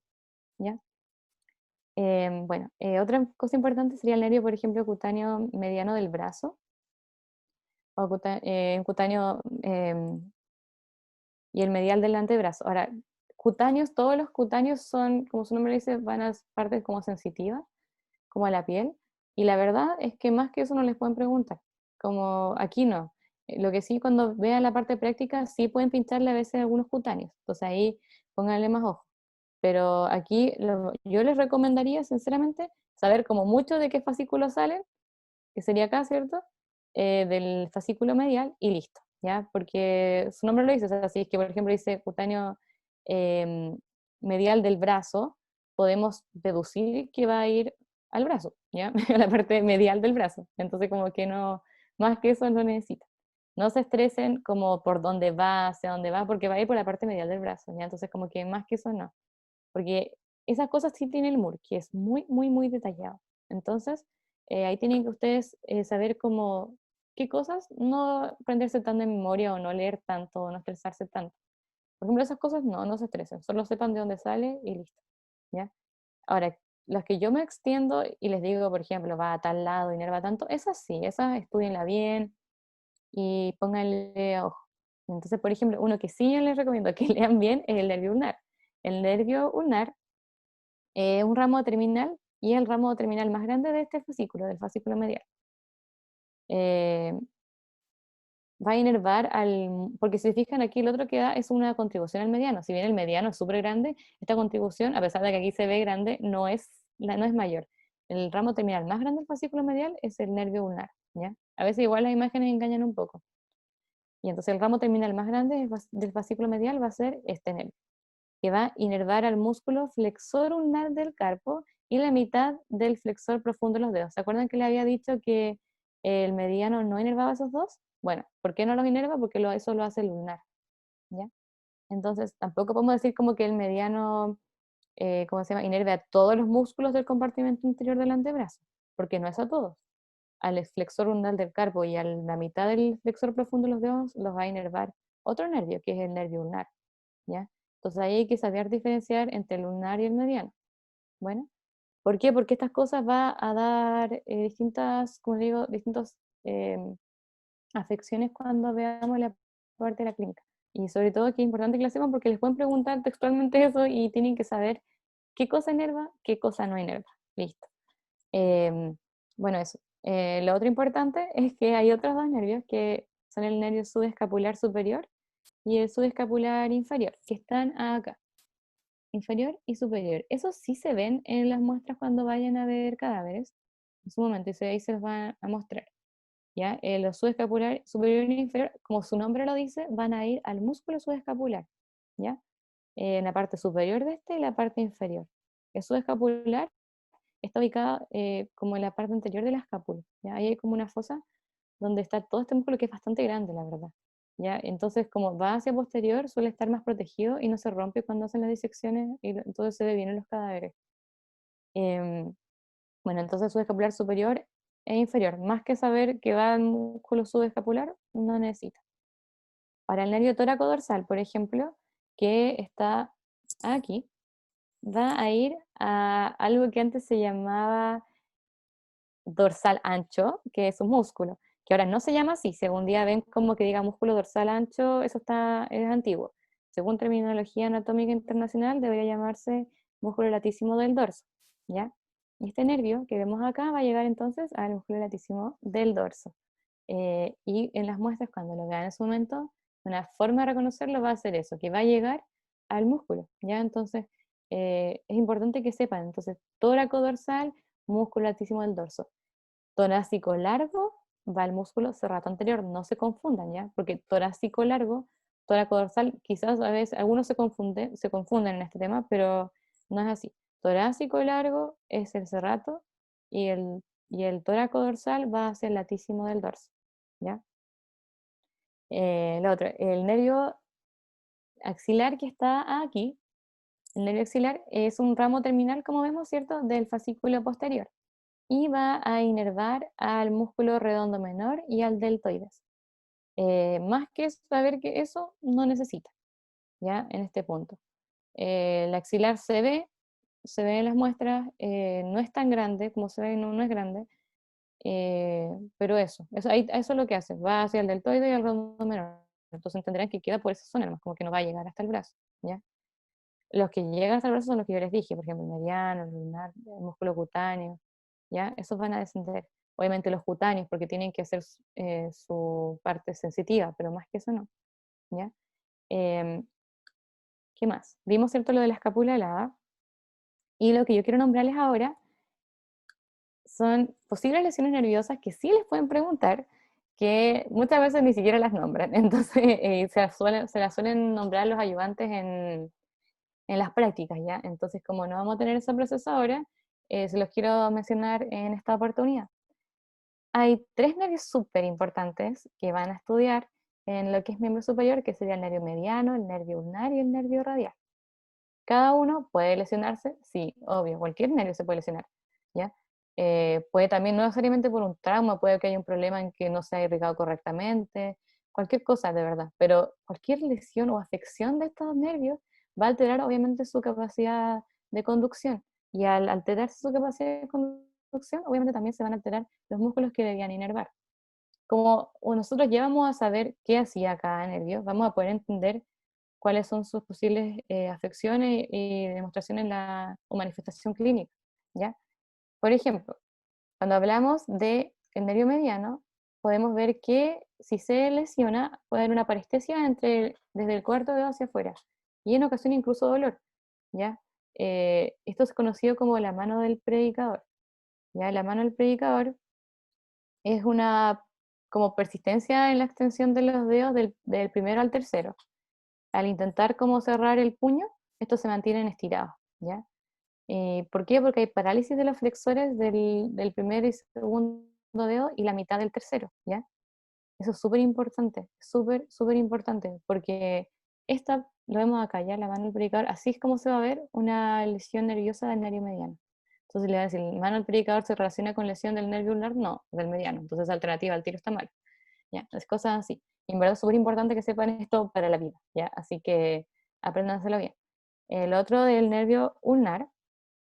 ¿ya? Bueno, otra cosa importante sería el nervio, por ejemplo, cutáneo mediano del brazo, o cutáneo y el medial del antebrazo. Ahora, cutáneos, todos los cutáneos son, como su nombre dice, van a partes como sensitivas, como a la piel, y la verdad es que más que eso no les pueden preguntar, como aquí no. Lo que sí, cuando vean la parte práctica, sí pueden pincharle a veces algunos cutáneos, entonces ahí pónganle más ojo. Pero aquí yo les recomendaría, sinceramente, saber como mucho de qué fascículo salen, que sería acá, ¿cierto? Del fascículo medial y listo, ¿ya? Porque su nombre lo dice, o sea, si es que, por ejemplo, dice cutáneo eh, medial del brazo, podemos deducir que va a ir al brazo, ¿ya? A la parte medial del brazo. Entonces, como que no, más que eso no necesita. No se estresen como por dónde va, hacia dónde va, porque va a ir por la parte medial del brazo, ¿ya? Entonces, como que más que eso no. Porque esas cosas sí tiene el MUR, que es muy, muy, muy detallado. Entonces, ahí tienen que ustedes saber cómo, qué cosas, no aprenderse tan de memoria o no leer tanto o no estresarse tanto. Por ejemplo, esas cosas no se estresen, solo sepan de dónde sale y listo, ¿ya? Ahora, las que yo me extiendo y les digo, por ejemplo, va a tal lado, inerva tanto, esas sí, esas estudienla bien y pónganle ojo. Entonces, por ejemplo, uno que sí yo les recomiendo que lean bien es el nervio ulnar. El nervio ulnar un ramo terminal y es el ramo terminal más grande de este fascículo, del fascículo medial. Eh, Va a inervar porque si se fijan aquí el otro que da es una contribución al mediano, si bien el mediano es súper grande, esta contribución, a pesar de que aquí se ve grande, no es mayor. El ramo terminal más grande del fascículo medial es el nervio ulnar, ¿ya? A veces igual las imágenes engañan un poco. Y entonces el ramo terminal más grande del fascículo medial va a ser este nervio, que va a inervar al músculo flexor ulnar del carpo y la mitad del flexor profundo de los dedos. ¿Se acuerdan que le había dicho que el mediano no inervaba esos dos? Bueno, ¿por qué no los inerva? Porque eso lo hace el ulnar, ¿ya? Entonces, tampoco podemos decir como que el mediano, ¿cómo se llama? Inerve a todos los músculos del compartimento interior del antebrazo, porque no es a todos. Al flexor ulnar del carpo y a la mitad del flexor profundo de los dedos los va a inervar otro nervio, que es el nervio ulnar, ¿ya? Entonces ahí hay que saber diferenciar entre el lunar y el mediano. Bueno, ¿por qué? Porque estas cosas va a dar distintas, como digo, distintas afecciones cuando veamos la parte de la clínica. Y sobre todo que es importante que lo sepan porque les pueden preguntar textualmente eso y tienen que saber qué cosa inerva, qué cosa no inerva. Listo. Bueno, eso. Lo otro importante es que hay otros dos nervios que son el nervio subescapular superior y el subescapular inferior, que están acá, inferior y superior. Esos sí se ven en las muestras cuando vayan a ver cadáveres, en su momento, y ahí se los van a mostrar. ¿Ya? Los subescapular superior e inferior, como su nombre lo dice, van a ir al músculo subescapular, ¿ya? en la parte superior de este y la parte inferior. El subescapular está ubicado como en la parte anterior de la escápula, ¿ya? Ahí hay como una fosa donde está todo este músculo que es bastante grande, la verdad. ¿Ya? Entonces, como va hacia posterior, suele estar más protegido y no se rompe cuando hacen las disecciones y entonces se ve bien en los cadáveres. Em, bueno, entonces subescapular superior e inferior. Más que saber que va al músculo subescapular, no necesita. Para el nervio tóraco dorsal, por ejemplo, que está aquí, va a ir a algo que antes se llamaba dorsal ancho, que es un músculo, que ahora no se llama así. Según día ven como que diga músculo dorsal ancho, eso es antiguo. Según terminología anatómica internacional, debería llamarse músculo latísimo del dorso, ¿ya? Y este nervio que vemos acá va a llegar entonces al músculo latísimo del dorso. Y en las muestras, cuando lo vean en su momento, una forma de reconocerlo va a ser eso, que va a llegar al músculo, ¿ya? Entonces, es importante que sepan, entonces, tóraco dorsal, músculo altísimo del dorso. Torácico largo va al músculo serrato anterior, no se confundan, ¿ya? Porque torácico largo, tóraco dorsal, quizás a veces algunos se confunden en este tema, pero no es así. Torácico largo es el serrato y el tóraco dorsal va hacia el latísimo del dorso, ¿ya? Lo otro, el nervio axilar que está aquí, el nervio axilar es un ramo terminal, como vemos, ¿cierto?, del fascículo posterior y va a inervar al músculo redondo menor y al deltoides. Más que saber que eso no necesita, ¿ya? En este punto. El axilar se ve en las muestras, no es tan grande, como se ve, no, no es grande, pero eso es lo que hace, va hacia el deltoide y el redondo menor. Entonces entenderán que queda por esa zona, más como que no va a llegar hasta el brazo, ¿ya? Los que llegan hasta el brazo son los que yo les dije, por ejemplo, el mediano, el lunar, el músculo cutáneo, ¿ya? Esos van a descender. Obviamente los cutáneos, porque tienen que hacer su parte sensitiva, pero más que eso no, ¿ya? Em, ¿Qué más? Vimos, ¿cierto?, lo de la escápula helada, y lo que yo quiero nombrarles ahora son posibles lesiones nerviosas que sí les pueden preguntar, que muchas veces ni siquiera las nombran, entonces se las suelen nombrar los ayudantes en las prácticas, ¿ya? Entonces, como no vamos a tener ese proceso ahora, se los quiero mencionar en esta oportunidad. Hay tres nervios súper importantes que van a estudiar en lo que es miembro superior, que sería el nervio mediano, el nervio ulnar y el nervio radial. Cada uno puede lesionarse, sí, obvio, cualquier nervio se puede lesionar, ¿ya? Puede también, no necesariamente por un trauma, puede que haya un problema en que no se ha irrigado correctamente, cualquier cosa de verdad, pero cualquier lesión o afección de estos nervios va a alterar obviamente su capacidad de conducción, y al alterarse su capacidad de conducción, obviamente también se van a alterar los músculos que debían inervar. Como nosotros ya vamos a saber qué hacía cada nervio, vamos a poder entender cuáles son sus posibles afecciones y demostraciones o manifestación clínica, ¿ya? Por ejemplo, cuando hablamos del nervio mediano, podemos ver que si se lesiona puede haber una parestesia desde el cuarto dedo hacia afuera y en ocasiones incluso dolor, ¿ya? Esto es conocido como la mano del predicador, ¿ya? La mano del predicador es una como persistencia en la extensión de los dedos del primero al tercero. Al intentar como cerrar el puño, estos se mantienen estirados, ¿ya? ¿Por qué? Porque hay parálisis de los flexores del primer y segundo dedo y la mitad del tercero, ¿ya? Eso es súper importante, súper, súper importante, porque esta, lo vemos acá, ya la mano del predicador, así es como se va a ver una lesión nerviosa del nervio mediano. Entonces le va a decir, ¿la mano del predicador se relaciona con lesión del nervio ulnar? No, del mediano. Entonces alternativa al tiro está mal. ¿Ya? Es cosas así. Y en verdad es súper importante que sepan esto para la vida, ¿ya? Así que apréndanselo bien. El otro del nervio ulnar,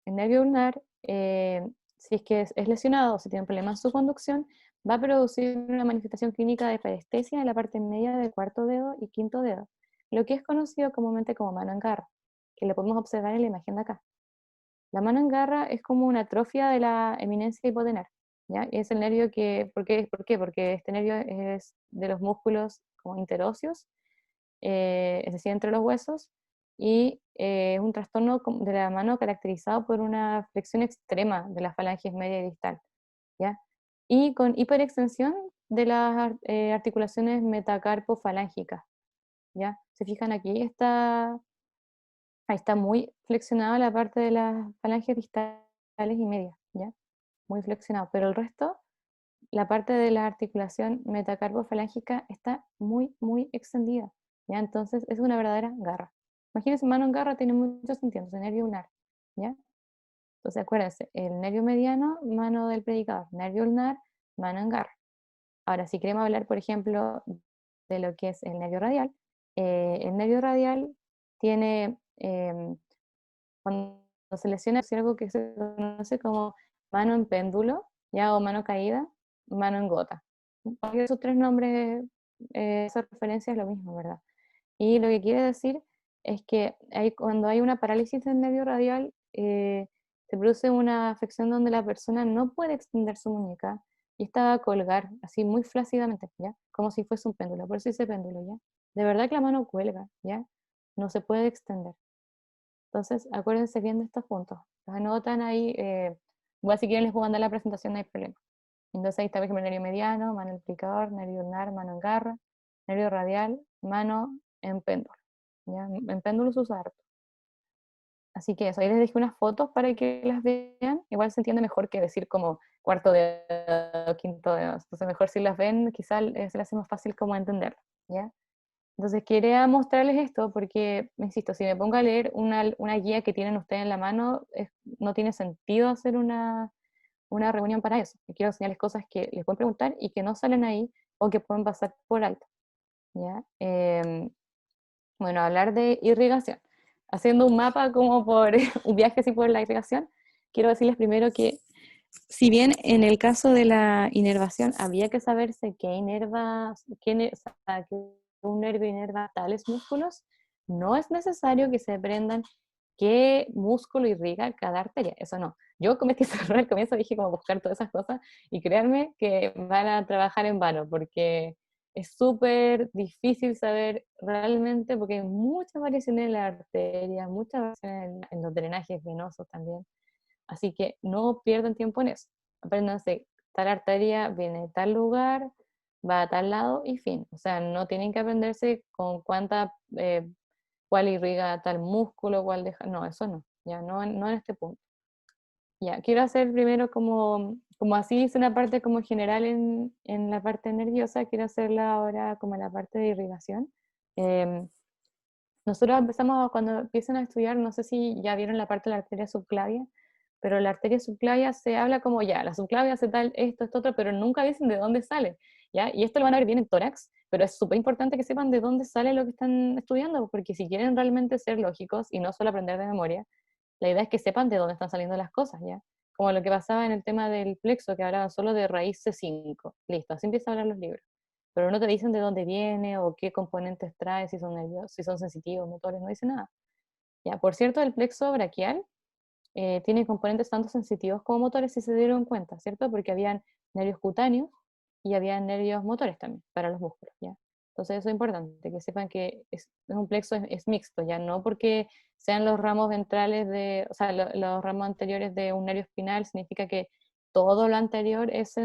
el nervio ulnar, si es que es lesionado o si tiene un problema en su conducción, va a producir una manifestación clínica de parestesia en la parte media del cuarto dedo y quinto dedo, lo que es conocido comúnmente como mano en garra, que lo podemos observar en la imagen de acá. La mano en garra es como una atrofia de la eminencia hipotenar, ¿ya? Y es el nervio que, ¿por qué? Porque este nervio es de los músculos como interóseos, es decir, entre los huesos, y es un trastorno de la mano caracterizado por una flexión extrema de las falanges media y distal, ¿ya? Y con hiperextensión de las articulaciones metacarpofalángicas, ¿ya? Se fijan aquí, Ahí está muy flexionada la parte de las falanges distales y medias, ¿ya? Muy flexionado, pero el resto, la parte de la articulación metacarpofalángica está muy, muy extendida, ¿ya? Entonces es una verdadera garra. Imagínense, mano en garra tiene muchos sentidos, el nervio ulnar, ¿ya? Entonces acuérdense, el nervio mediano, mano del predicador, nervio ulnar, mano en garra. Ahora, si queremos hablar, por ejemplo, de lo que es el nervio radial tiene, cuando se lesiona, es algo que se conoce como mano en péndulo, ya, o mano caída, mano en gota. Cualquiera de esos tres nombres, esa referencia es lo mismo, ¿verdad? Y lo que quiere decir es que cuando hay una parálisis del nervio radial, se produce una afección donde la persona no puede extender su muñeca y está a colgar, así muy flácidamente, ¿ya? Como si fuese un péndulo, por eso dice péndulo, ¿ya? De verdad que la mano cuelga, ¿ya? No se puede extender. Entonces, acuérdense bien de estos puntos. Los anotan ahí, igual si quieren les puedo mandar la presentación, no hay problema. Entonces ahí está, por ejemplo, el nervio mediano, mano en plicador, nervio ulnar, mano en garra, nervio radial, mano en péndulo. ¿Ya? En péndulo se usa harto. Así que eso, ahí les dejé unas fotos para que las vean. Igual se entiende mejor que decir como cuarto dedo, quinto dedo. Entonces mejor si las ven, quizás se les hace más fácil como entenderlo. ¿Ya? Entonces quería mostrarles esto porque, insisto, si me pongo a leer una guía que tienen ustedes en la mano, no tiene sentido hacer una reunión para eso. Quiero enseñarles cosas que les pueden preguntar y que no salen ahí o que pueden pasar por alto. ¿Ya? Bueno, hablar de irrigación. Haciendo un mapa como por un viaje así por la irrigación, quiero decirles primero que si bien en el caso de la inervación había que saberse qué inerva, o sea, que un nervio inerva tales músculos, no es necesario que se aprendan qué músculo irriga cada arteria, eso no. Yo cometí ese error al comienzo, dije como buscar todas esas cosas y créanme que van a trabajar en vano porque es súper difícil saber realmente porque hay muchas variaciones en la arteria, muchas variaciones en los drenajes venosos también. Así que no pierdan tiempo en eso. Apréndanse, tal arteria viene de tal lugar, va a tal lado y fin. O sea, no tienen que aprenderse con cuál irriga tal músculo, cuál deja. No, eso no. Ya no en este punto. Ya, quiero hacer primero como así hice una parte como general en la parte nerviosa, quiero hacerla ahora como en la parte de irrigación. Em, Nosotros empezamos, cuando empiezan a estudiar, no sé si ya vieron la parte de la arteria subclavia, pero la arteria subclavia se habla como ya, la subclavia hace tal, esto, otro, pero nunca dicen de dónde sale, ¿ya? Y esto lo van a ver bien en tórax, pero es súper importante que sepan de dónde sale lo que están estudiando, porque si quieren realmente ser lógicos y no solo aprender de memoria, la idea es que sepan de dónde están saliendo las cosas, ¿ya? Como lo que pasaba en el tema del plexo, que hablaban solo de raíz C5, listo, así empiezan a hablar los libros pero no te dicen de dónde viene o qué componentes trae, si son nerviosos, si son sensitivos, motores, no dice nada. Ya, por cierto, el plexo braquial tiene componentes tanto sensitivos como motores, si se dieron cuenta, ¿cierto? Porque habían nervios cutáneos y había nervios motores también para los músculos, ¿ya? Entonces eso es importante, que sepan que es un plexo es mixto, ya no porque sean los ramos ventrales o sea, los ramos anteriores de un nervio espinal significa que todo lo anterior es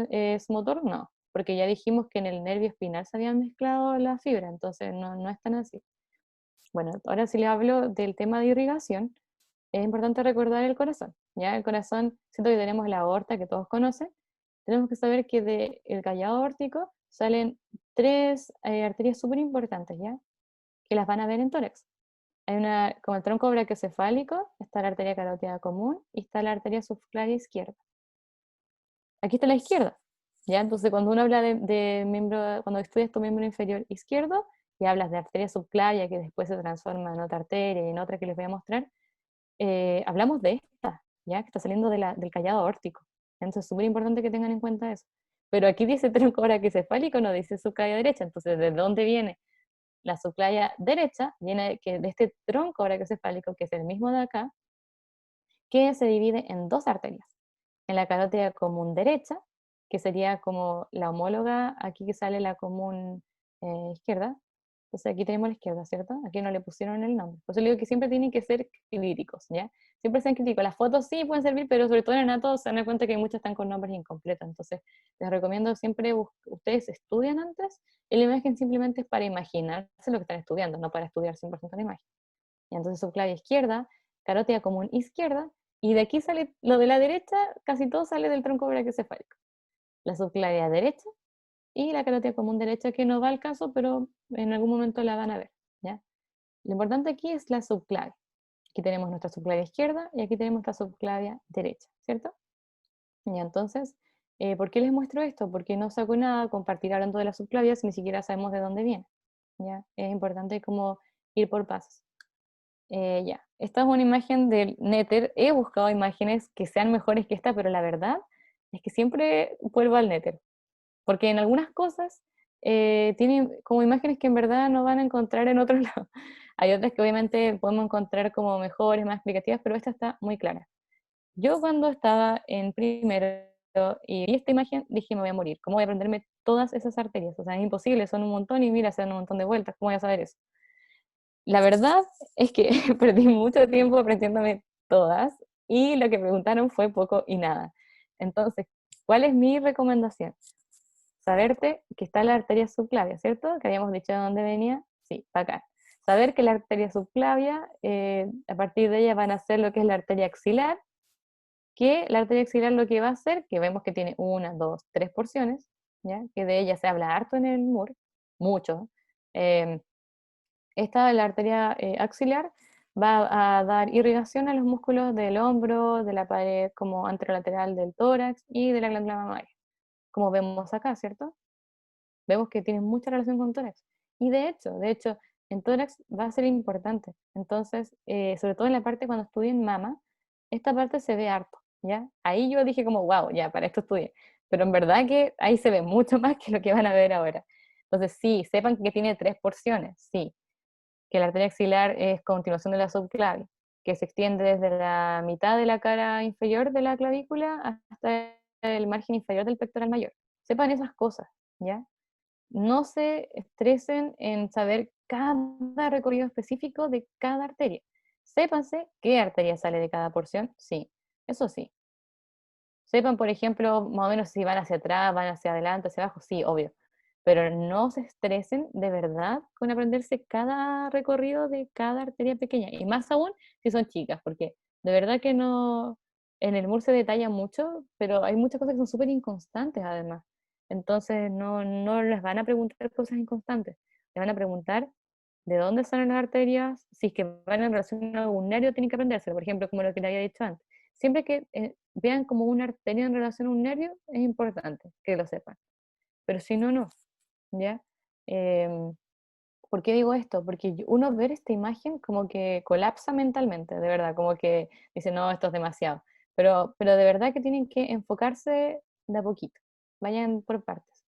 motor, no, porque ya dijimos que en el nervio espinal se habían mezclado las fibras, entonces no es tan así. Bueno, ahora sí les hablo del tema de irrigación, es importante recordar el corazón, ¿ya? El corazón, siento que tenemos la aorta que todos conocen, tenemos que saber que del callado aórtico salen tres arterias súper importantes, ¿ya? Que las van a ver en tórax. Hay una, como el tronco brachiocefálico, está la arteria carótida común y está la arteria subclavia izquierda. Aquí está la izquierda, ¿ya? Entonces cuando uno habla de miembro, cuando estudias tu miembro inferior izquierdo y hablas de arteria subclavia que después se transforma en otra arteria y en otra que les voy a mostrar, hablamos de esta, ¿ya? Que está saliendo del callado aórtico. Entonces es súper importante que tengan en cuenta eso. Pero aquí dice tronco brachiocefálico, no dice subclavia derecha. Entonces, ¿de dónde viene? La subclavia derecha viene de este tronco brachiocefálico, que es el mismo de acá, que se divide en dos arterias. En la carótida común derecha, que sería como la homóloga, aquí que sale la común izquierda. Entonces aquí tenemos la izquierda, ¿cierto? Aquí no le pusieron el nombre. Por eso le digo que siempre tienen que ser críticos, ¿ya? Siempre sean críticos. Las fotos sí pueden servir, pero sobre todo en Anato se dan cuenta que muchas están con nombres incompletos. Entonces les recomiendo siempre, ustedes estudian antes y la imagen simplemente es para imaginarse lo que están estudiando, no para estudiar 100% la imagen. Y entonces subclavia izquierda, carótida común izquierda, y de aquí sale lo de la derecha, casi todo sale del tronco brachiocefálico. La subclavia derecha y la carótida común derecha, que no va al caso, pero en algún momento la van a ver, ¿ya? Lo importante aquí es la subclavia. Aquí tenemos nuestra subclavia izquierda y aquí tenemos nuestra subclavia derecha, ¿cierto? Y entonces, ¿por qué les muestro esto? Porque no saco nada compartir hablando de las subclavias si ni siquiera sabemos de dónde viene, ¿ya? Es importante como ir por pasos. Ya, esta es una imagen del Nether. He buscado imágenes que sean mejores que esta, pero la verdad es que siempre vuelvo al Nether. Porque en algunas cosas tienen como imágenes que en verdad no van a encontrar en otros lados. Hay otras que obviamente podemos encontrar como mejores, más explicativas, pero esta está muy clara. Yo cuando estaba en primero y vi esta imagen, dije, me voy a morir. ¿Cómo voy a aprenderme todas esas arterias? O sea, es imposible, son un montón y mira, se dan un montón de vueltas. ¿Cómo voy a saber eso? La verdad es que perdí mucho tiempo aprendiéndome todas y lo que preguntaron fue poco y nada. Entonces, ¿cuál es mi recomendación? Saberte que está la arteria subclavia, ¿cierto? Que habíamos dicho de dónde venía. Sí, para acá. Saber que la arteria subclavia, a partir de ella van a hacer lo que es la arteria axilar, que la arteria axilar lo que va a hacer, que vemos que tiene una, dos, tres porciones, ¿ya? Que de ella se habla harto en el MUR, mucho. Esta, la arteria axilar, va a dar irrigación a los músculos del hombro, de la pared como anterolateral del tórax y de la glándula mamaria, como vemos acá, ¿cierto? Vemos que tiene mucha relación con tórax. Y de hecho, en tórax va a ser importante. Entonces, sobre todo en la parte cuando estudien mama, esta parte se ve harto, ¿ya? Ahí yo dije como, wow, ya, para esto estudié. Pero en verdad que ahí se ve mucho más que lo que van a ver ahora. Entonces, sí, sepan que tiene tres porciones, sí. Que la arteria axilar es continuación de la subclavia, que se extiende desde la mitad de la cara inferior de la clavícula hasta el margen inferior del pectoral mayor. Sepan esas cosas, ¿ya? No se estresen en saber cada recorrido específico de cada arteria. Sépanse qué arteria sale de cada porción, sí, eso sí. Sepan, por ejemplo, más o menos si van hacia atrás, van hacia adelante, hacia abajo, sí, obvio. Pero no se estresen de verdad con aprenderse cada recorrido de cada arteria pequeña. Y más aún si son chicas, porque de verdad que no, en el MUR se detalla mucho, pero hay muchas cosas que son súper inconstantes además. Entonces no les van a preguntar cosas inconstantes. Les van a preguntar de dónde salen las arterias, si es que van en relación a algún nervio, tienen que aprendérselo, por ejemplo, como lo que le había dicho antes. Siempre que vean como una arteria en relación a un nervio, es importante que lo sepan. Pero si no, no. ¿Ya? Em, ¿Por qué digo esto? Porque uno ver esta imagen como que colapsa mentalmente, de verdad, como que dice, no, esto es demasiado. Pero de verdad que tienen que enfocarse de a poquito. Vayan por partes.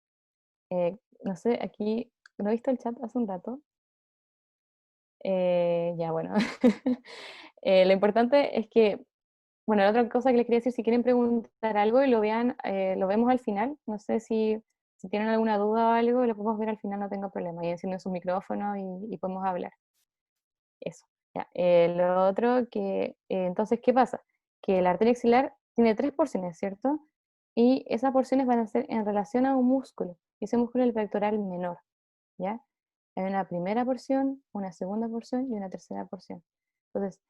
No sé, aquí, no he visto el chat hace un rato. Ya, bueno. Lo importante es que, bueno, la otra cosa que les quería decir, si quieren preguntar algo y lo vean, lo vemos al final. No sé si tienen alguna duda o algo, lo podemos ver al final, no tengo problema. Y encienden su micrófono y podemos hablar. Eso. Ya. Lo otro que, entonces, ¿qué pasa? Que la arteria axilar tiene tres porciones, ¿cierto? Y esas porciones van a ser en relación a un músculo. Y ese músculo es el pectoral menor, ¿ya? Hay una primera porción, una segunda porción y una tercera porción. Entonces,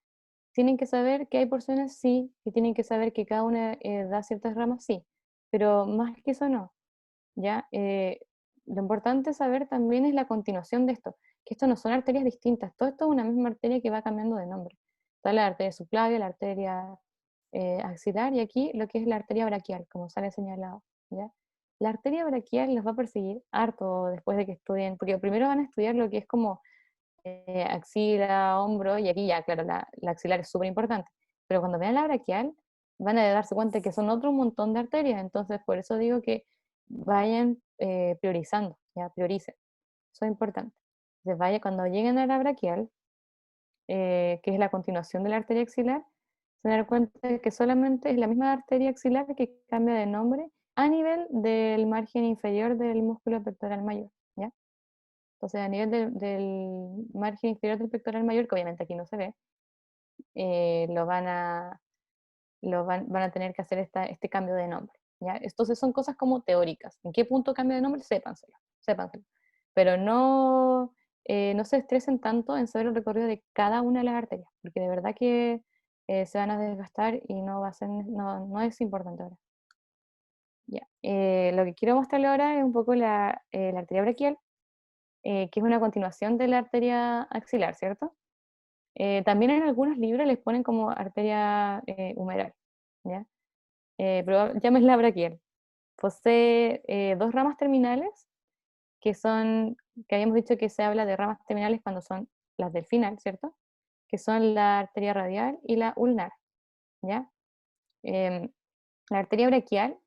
tienen que saber que hay porciones, sí, y tienen que saber que cada una da ciertas ramas, sí, pero más que eso no, ¿ya? Lo importante saber también es la continuación de esto, que esto no son arterias distintas, todo esto es una misma arteria que va cambiando de nombre. Está la arteria subclavia, la arteria axilar y aquí lo que es la arteria braquial, como sale señalado, ¿ya? La arteria braquial los va a perseguir harto después de que estudien, porque primero van a estudiar lo que es como axila, hombro, y aquí ya, claro, la axilar es súper importante. Pero cuando vean la braquial, van a darse cuenta que son otro montón de arterias, entonces por eso digo que vayan priorizando, ya, prioricen. Eso es importante. Entonces, vaya, cuando lleguen a la braquial, que es la continuación de la arteria axilar, se dan cuenta de que solamente es la misma arteria axilar que cambia de nombre a nivel del margen inferior del músculo pectoral mayor, ¿ya? Entonces, a nivel del margen inferior del pectoral mayor, que obviamente aquí no se ve, lo van a tener que hacer este cambio de nombre. ¿Ya? Entonces son cosas como teóricas. ¿En qué punto cambio de nombre? Sépanselo. Pero no no se estresen tanto en saber el recorrido de cada una de las arterias, porque de verdad que se van a desgastar y no va a ser, no es importante ahora. Ya. Lo que quiero mostrarle ahora es un poco la arteria braquial, que es una continuación de la arteria axilar, ¿cierto? También en algunos libros les ponen como arteria humeral, ¿ya? Pero llámenla braquial. Posee dos ramas terminales, que son, que habíamos dicho que se habla de ramas terminales cuando son las del final, ¿cierto? Que son la arteria radial y la ulnar, ¿ya? Em, la arteria braquial,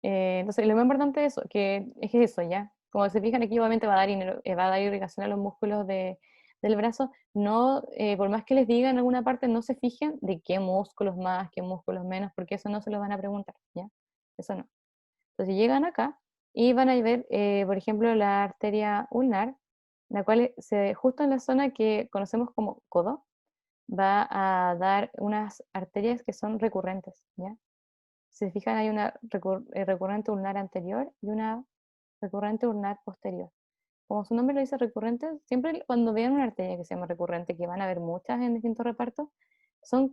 entonces lo más importante es eso, que es eso, ¿ya? Como se fijan aquí, obviamente va a dar irrigación a los músculos del brazo. No, por más que les digan en alguna parte, no se fijen de qué músculos más, qué músculos menos, porque eso no se lo van a preguntar, ¿ya? Eso no. Entonces llegan acá y van a ver, por ejemplo, la arteria ulnar, la cual justo en la zona que conocemos como codo, va a dar unas arterias que son recurrentes, ¿ya? Si se fijan, hay una recurrente ulnar anterior y una recurrente ulnar posterior. Como su nombre lo dice recurrente, siempre cuando vean una arteria que se llama recurrente, que van a ver muchas en distintos repartos, son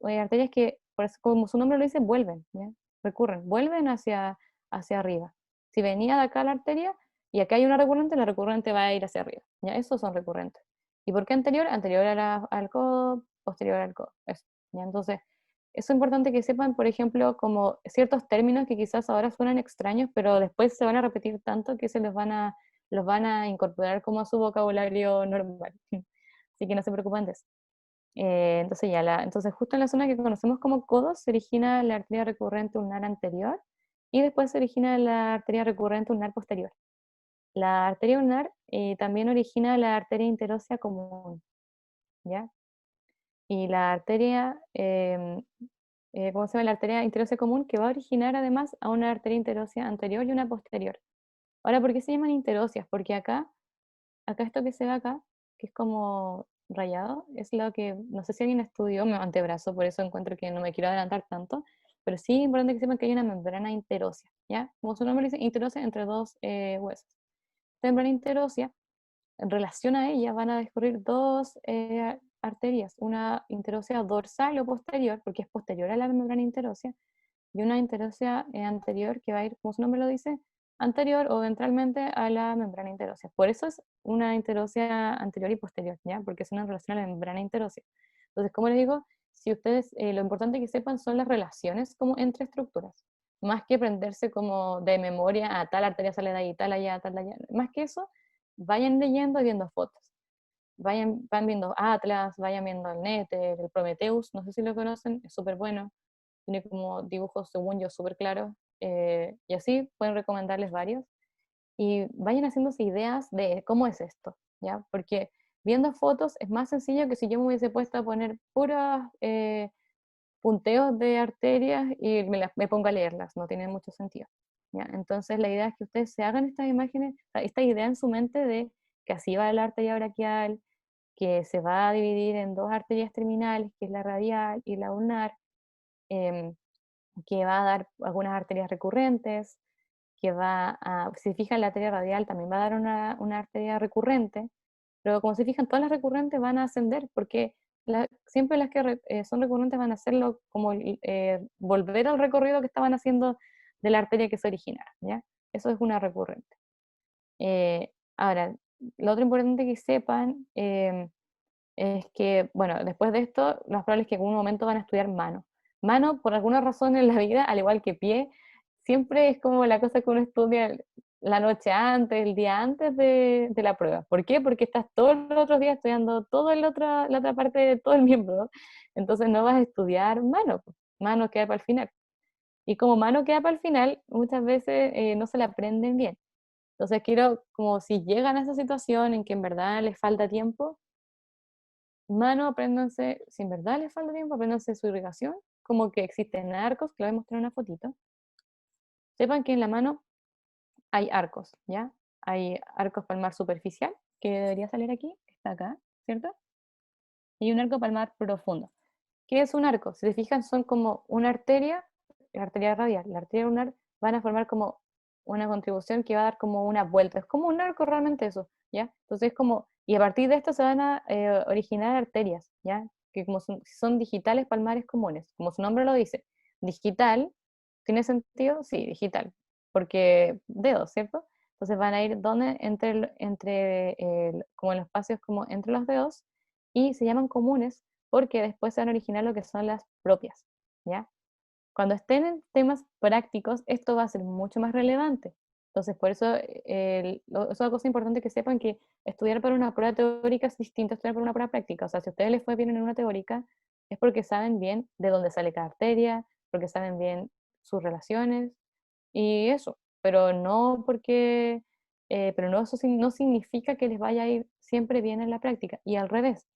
arterias que, como su nombre lo dice, vuelven, ¿ya? Recurren, vuelven hacia arriba. Si venía de acá la arteria y acá hay una recurrente, la recurrente va a ir hacia arriba, ¿ya? Esos son recurrentes. ¿Y por qué anterior? Anterior al codo, posterior al codo, eso, ¿ya? Entonces, es importante que sepan, por ejemplo, como ciertos términos que quizás ahora suenan extraños, pero después se van a repetir tanto que los van a incorporar como a su vocabulario normal. Así que no se preocupen de eso. Entonces entonces justo en la zona que conocemos como codo se origina la arteria recurrente ulnar anterior y después se origina la arteria recurrente ulnar posterior. La arteria ulnar también origina la arteria interósea común, ¿ya? Y la arteria, ¿cómo se llama? La arteria interósea común, que va a originar además a una arteria interósea anterior y una posterior. Ahora, ¿por qué se llaman interóseas? Porque acá esto que se ve acá, que es como rayado, es lo que, no sé si alguien estudió mi antebrazo, por eso encuentro que no me quiero adelantar tanto, pero sí es importante que sepan que hay una membrana interósea, ¿ya? Como su nombre dice, interósea entre dos huesos. Esta membrana interósea, en relación a ella, van a descubrir dos arterias, una interósea dorsal o posterior, porque es posterior a la membrana interósea, y una interósea anterior que va a ir, como su nombre lo dice, anterior o ventralmente a la membrana interósea. Por eso es una interósea anterior y posterior, ¿ya? Porque es una relación a la membrana interósea. Entonces, como les digo, si ustedes, lo importante que sepan son las relaciones como entre estructuras, más que aprenderse como de memoria a tal arteria sale de ahí, tal allá, tal allá. Más que eso, vayan leyendo y viendo fotos. Van viendo Atlas, vayan viendo el Néter, el Prometheus, no sé si lo conocen, es súper bueno, tiene como dibujos, según yo, súper claros, y así pueden recomendarles varios, y vayan haciéndose ideas de cómo es esto, ¿ya? Porque viendo fotos es más sencillo que si yo me hubiese puesto a poner puros punteos de arterias y me pongo a leerlas, no tiene mucho sentido, ¿ya? Entonces la idea es que ustedes se hagan estas imágenes, esta idea en su mente de que así va la arteria braquial, que se va a dividir en dos arterias terminales, que es la radial y la ulnar, em, que va a dar algunas arterias recurrentes, que si se fijan la arteria radial también va a dar una arteria recurrente, pero como se fijan, todas las recurrentes van a ascender, porque siempre las que son recurrentes van a hacerlo como volver al recorrido que estaban haciendo de la arteria que se originara, ¿ya? Eso es una recurrente. Ahora, lo otro importante que sepan es que, bueno, después de esto, lo más probable es que en algún momento van a estudiar mano. Mano, por alguna razón en la vida, al igual que pie, siempre es como la cosa que uno estudia la noche antes, el día antes de la prueba. ¿Por qué? Porque estás todos los otros días estudiando la otra parte de todo el miembro, ¿no? Entonces no vas a estudiar mano, pues. Mano queda para el final. Y como mano queda para el final, muchas veces no se la aprenden bien. Entonces quiero, como si llegan a esa situación en que en verdad les falta tiempo, mano, apréndanse, si en verdad les falta tiempo, apréndanse su irrigación, como que existen arcos, que les voy a mostrar una fotito. Sepan que en la mano hay arcos, ¿ya? Hay arcos palmar superficial, que debería salir aquí, que está acá, ¿cierto? Y un arco palmar profundo. ¿Qué es un arco? Si se fijan, son como una arteria, la arteria radial, la arteria lunar, van a formar como una contribución que va a dar como una vuelta, es como un arco realmente eso, ¿ya? Entonces es como, y a partir de esto se van a originar arterias, ¿ya? Que como son digitales palmares comunes, como su nombre lo dice, digital, ¿tiene sentido? Sí, digital, porque dedos, ¿cierto? Entonces van a ir donde como en los espacios como entre los dedos, y se llaman comunes porque después se van a originar lo que son las propias, ¿ya? Cuando estén en temas prácticos, esto va a ser mucho más relevante. Entonces, por eso es una cosa importante que sepan que estudiar para una prueba teórica es distinto a estudiar para una prueba práctica. O sea, si a ustedes les fue bien en una teórica, es porque saben bien de dónde sale cada arteria, porque saben bien sus relaciones y eso. Pero no porque, pero no, eso no significa que les vaya a ir siempre bien en la práctica. Y al revés.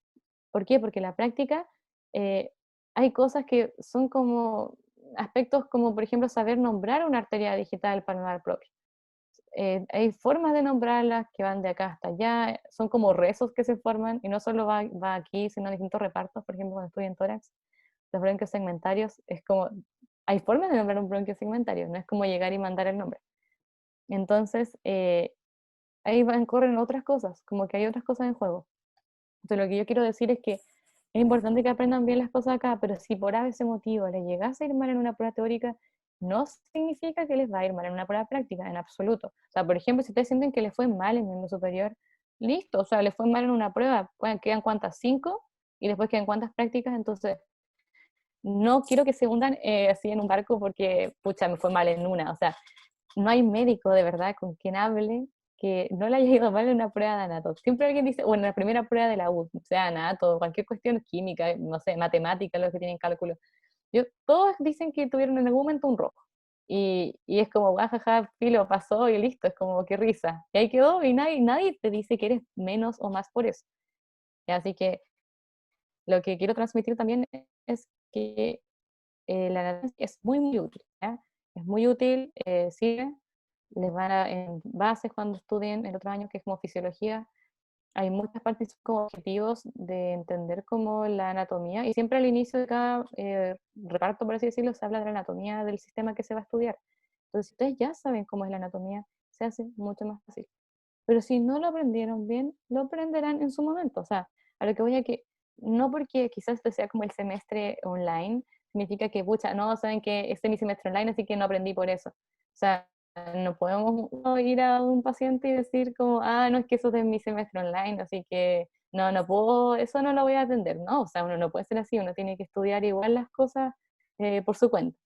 ¿Por qué? Porque la práctica, eh, hay cosas que son como aspectos como, por ejemplo, saber nombrar una arteria digital palmar propia. Hay formas de nombrarlas que van de acá hasta allá, son como rezos que se forman y no solo va aquí, sino en distintos repartos. Por ejemplo, cuando estudio en tórax, los bronquios segmentarios, es como, hay formas de nombrar un bronquio segmentario, no es como llegar y mandar el nombre. Entonces, ahí corren otras cosas, como que hay otras cosas en juego. Entonces, lo que yo quiero decir es que es importante que aprendan bien las cosas acá, pero si por ese motivo les llegase a ir mal en una prueba teórica, no significa que les va a ir mal en una prueba práctica, en absoluto. O sea, por ejemplo, si ustedes sienten que les fue mal en miembro superior, listo, o sea, les fue mal en una prueba, quedan cuántas, 5, y después quedan cuántas prácticas, entonces no quiero que se hundan así en un barco porque, pucha, me fue mal en una, o sea, no hay médico de verdad con quien hable que no le haya ido mal en una prueba de anato. Siempre alguien dice, o en la primera prueba de la U, sea anato, cualquier cuestión química, no sé, matemática, los que tienen cálculo. Todos dicen que tuvieron en algún momento un rojo. Y es como, jajaja, filo, pasó y listo, es como, qué risa. Y ahí quedó y nadie te dice que eres menos o más por eso. Así que lo que quiero transmitir también es que la anatomía es muy, muy útil. ¿Ya? Es muy útil, sirve, les van a, en bases cuando estudien el otro año, que es como fisiología, hay muchas partes como objetivos de entender como la anatomía, y siempre al inicio de cada reparto, por así decirlo, se habla de la anatomía del sistema que se va a estudiar. Entonces, si ustedes ya saben cómo es la anatomía, se hace mucho más fácil. Pero si no lo aprendieron bien, lo aprenderán en su momento. O sea, a lo que voy a que, no porque quizás esto sea como el semestre online, significa que, pucha, no, saben que este es mi semestre online, así que no aprendí por eso. O sea, no podemos ir a un paciente y decir como, ah, no, es que eso es de mi semestre online, así que no puedo, eso no lo voy a atender. No, o sea, uno no puede ser así, uno tiene que estudiar igual las cosas por su cuenta.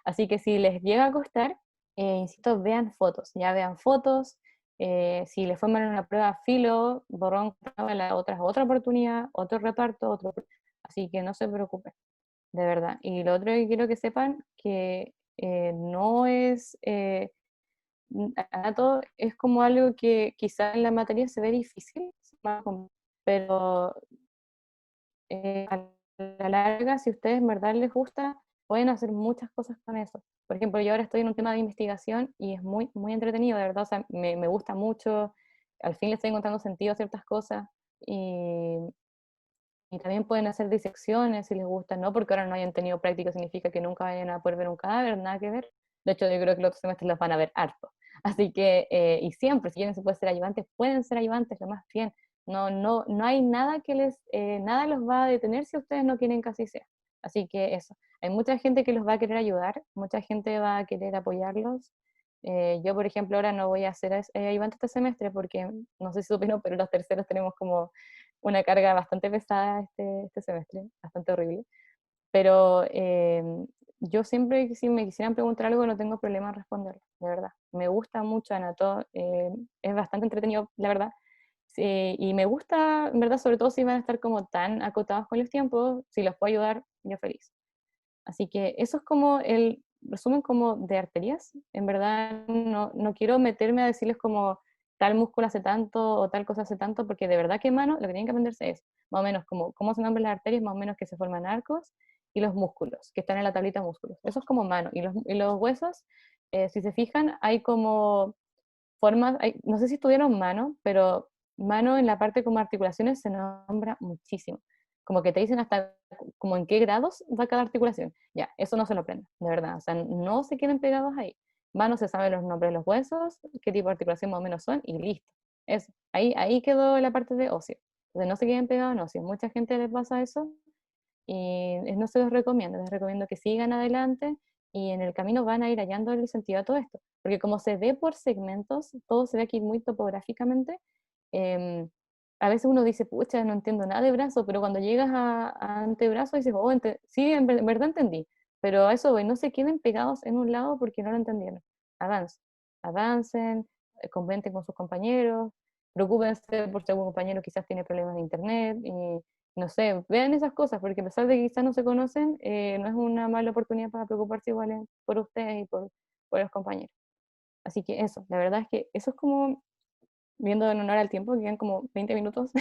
Así que si les llega a costar, insisto, vean fotos, ya vean fotos, si le fue mal en una prueba, filo, borrón, la otra oportunidad, otro reparto, así que no se preocupen, de verdad. Y lo otro que quiero que sepan, que no es, anato es como algo que quizá en la materia se ve difícil, pero a la larga, si a ustedes en verdad les gusta, pueden hacer muchas cosas con eso. Por ejemplo, yo ahora estoy en un tema de investigación y es muy, muy entretenido, de verdad, o sea, me gusta mucho, al fin le estoy encontrando sentido a ciertas cosas, y, y también pueden hacer disecciones si les gusta, no porque ahora no hayan tenido práctica significa que nunca vayan a poder ver un cadáver, nada que ver. De hecho, yo creo que los otros semestres los van a ver harto. Así que, y siempre, si quieren se puede ser ayudantes, pueden ser ayudantes, lo más bien. No hay nada que nada los va a detener si ustedes no quieren que así sea. Así que eso, hay mucha gente que los va a querer ayudar, mucha gente va a querer apoyarlos. Yo, por ejemplo, ahora no voy a ser ayudante este semestre porque, no sé si supieron, pero los terceros tenemos como una carga bastante pesada este semestre, bastante horrible. Pero yo siempre, si me quisieran preguntar algo, no tengo problema en responderlo, de verdad. Me gusta mucho Anato, es bastante entretenido, la verdad. Sí, y me gusta, en verdad, sobre todo si van a estar como tan acotados con los tiempos, si los puedo ayudar, yo feliz. Así que eso es como el resumen como de arterias. En verdad no quiero meterme a decirles como tal músculo hace tanto o tal cosa hace tanto, porque de verdad que mano lo que tienen que aprenderse es más o menos como cómo se nombran las arterias, más o menos que se forman arcos, y los músculos, que están en la tablita músculos. Eso es como mano. Y los huesos, si se fijan, hay como formas, no sé si estudiaron mano, pero mano en la parte como articulaciones se nombra muchísimo. Como que te dicen hasta como en qué grados va cada articulación. Ya, eso no se lo aprenden, de verdad. O sea, no se queden pegados ahí. Mano se sabe los nombres de los huesos, qué tipo de articulación más o menos son, y listo. Eso. Ahí quedó la parte de ocio. Entonces no se queden pegados en ocio. Mucha gente le pasa eso y no se los recomiendo. Les recomiendo que sigan adelante y en el camino van a ir hallando el sentido a todo esto. Porque como se ve por segmentos, todo se ve aquí muy topográficamente, em, a veces uno dice, pucha, no entiendo nada de brazo, pero cuando llegas a antebrazo dices, oh, sí, en verdad entendí. Pero a eso voy, no se queden pegados en un lado porque no lo entendieron. Avancen, avancen, comenten con sus compañeros, preocúpense por si algún compañero quizás tiene problemas de internet y no sé, vean esas cosas, porque a pesar de que quizás no se conocen, no es una mala oportunidad para preocuparse igual por ustedes y por los compañeros. Así que eso, la verdad es que eso es como, viendo en honor al tiempo, que quedan como 20 minutos,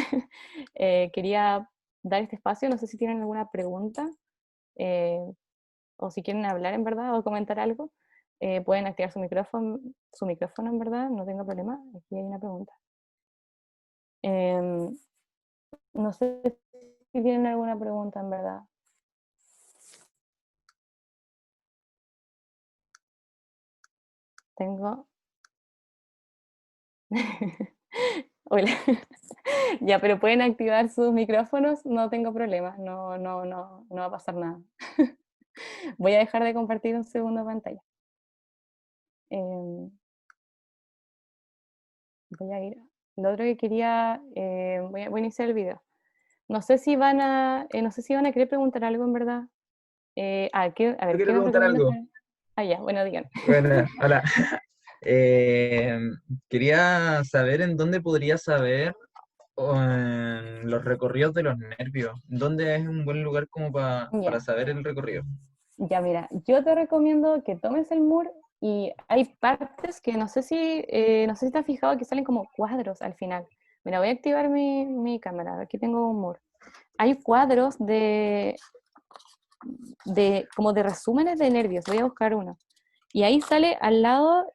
quería dar este espacio, no sé si tienen alguna pregunta, eh, o si quieren hablar en verdad o comentar algo, pueden activar su micrófono en verdad, no tengo problema, aquí hay una pregunta. Em, no sé si tienen alguna pregunta en verdad. Tengo... Hola. Ya, pero pueden activar sus micrófonos, no tengo problema, no va a pasar nada. Voy a dejar de compartir un segundo pantalla. Em, voy a ir. Lo otro que quería, voy a iniciar el video. No sé si van a querer preguntar algo en verdad. A Yo ver, quiero ¿qué nos preguntar recomiendas? algo. Ah, ya, bueno, digan. Bueno, hola. Eh, Quería saber en dónde podría saber los recorridos de los nervios. ¿Dónde es un buen lugar como para Ya, saber el recorrido? ya, mira, yo te recomiendo que tomes el MUR y hay partes que no sé si te has fijado que salen como cuadros al final. Mira, voy a activar mi cámara, aquí tengo un MUR. Hay cuadros como de resúmenes de nervios, voy a buscar uno. Y ahí sale al lado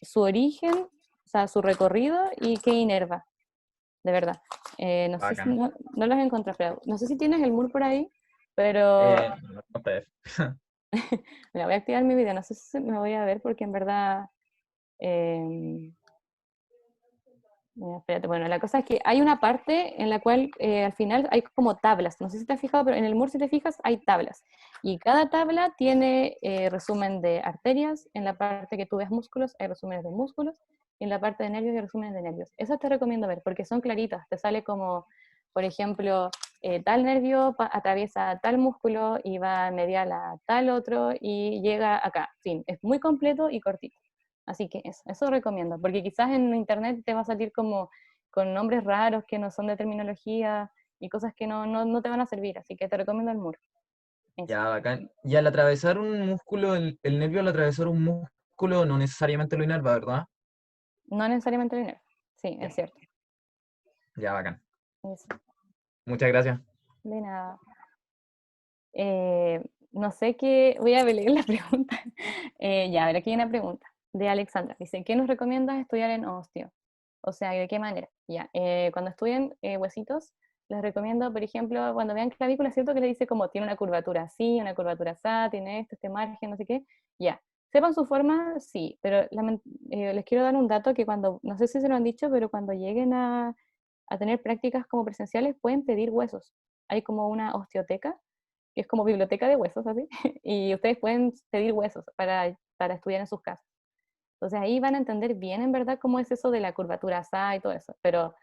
su origen, o sea, su recorrido y qué inerva, de verdad. No sé si Bacán. no los encontré, pero no sé si tienes el MUR por ahí, pero No sé. mira, voy a activar mi video, no sé si me voy a ver porque en verdad... mira, espérate, bueno, la cosa es que hay una parte en la cual al final hay como tablas. No sé si te has fijado, pero en el MUR, si te fijas, hay tablas. Y cada tabla tiene resumen de arterias. En la parte que tú ves músculos, hay resúmenes de músculos. Y en la parte de nervios, hay resúmenes de nervios. Esas te recomiendo ver porque son claritas. Te sale como, por ejemplo, tal nervio atraviesa tal músculo y va medial a tal otro y llega acá. Fin, es muy completo y cortito. Así que eso recomiendo, porque quizás en internet te va a salir como con nombres raros que no son de terminología y cosas que no te van a servir, así que te recomiendo el MUR. Eso. Ya, bacán. Y al atravesar un músculo, el nervio al atravesar un músculo no necesariamente lo inerva, ¿verdad? No necesariamente dinero. Sí, Ya, es cierto. ya, bacán. Eso. Muchas gracias. De nada. No sé qué, voy a leer la pregunta. Ya, a ver, aquí hay una pregunta de Alexandra. Dice, ¿qué nos recomiendas estudiar en osteo? O sea, ¿de qué manera? Ya, cuando estudien huesitos, les recomiendo, por ejemplo, cuando vean clavícula, ¿cierto? Que le dice como tiene una curvatura así, una curvatura así, tiene esto, este margen, no sé qué. Ya, sepan su forma, sí, pero les quiero dar un dato que cuando, no sé si se lo han dicho, pero cuando lleguen a tener prácticas como presenciales, pueden pedir huesos. Hay como una osteoteca que es como biblioteca de huesos, así, y ustedes pueden pedir huesos para estudiar en sus casas. Entonces ahí van a entender bien en verdad cómo es eso de la curvatura SA y todo eso. Pero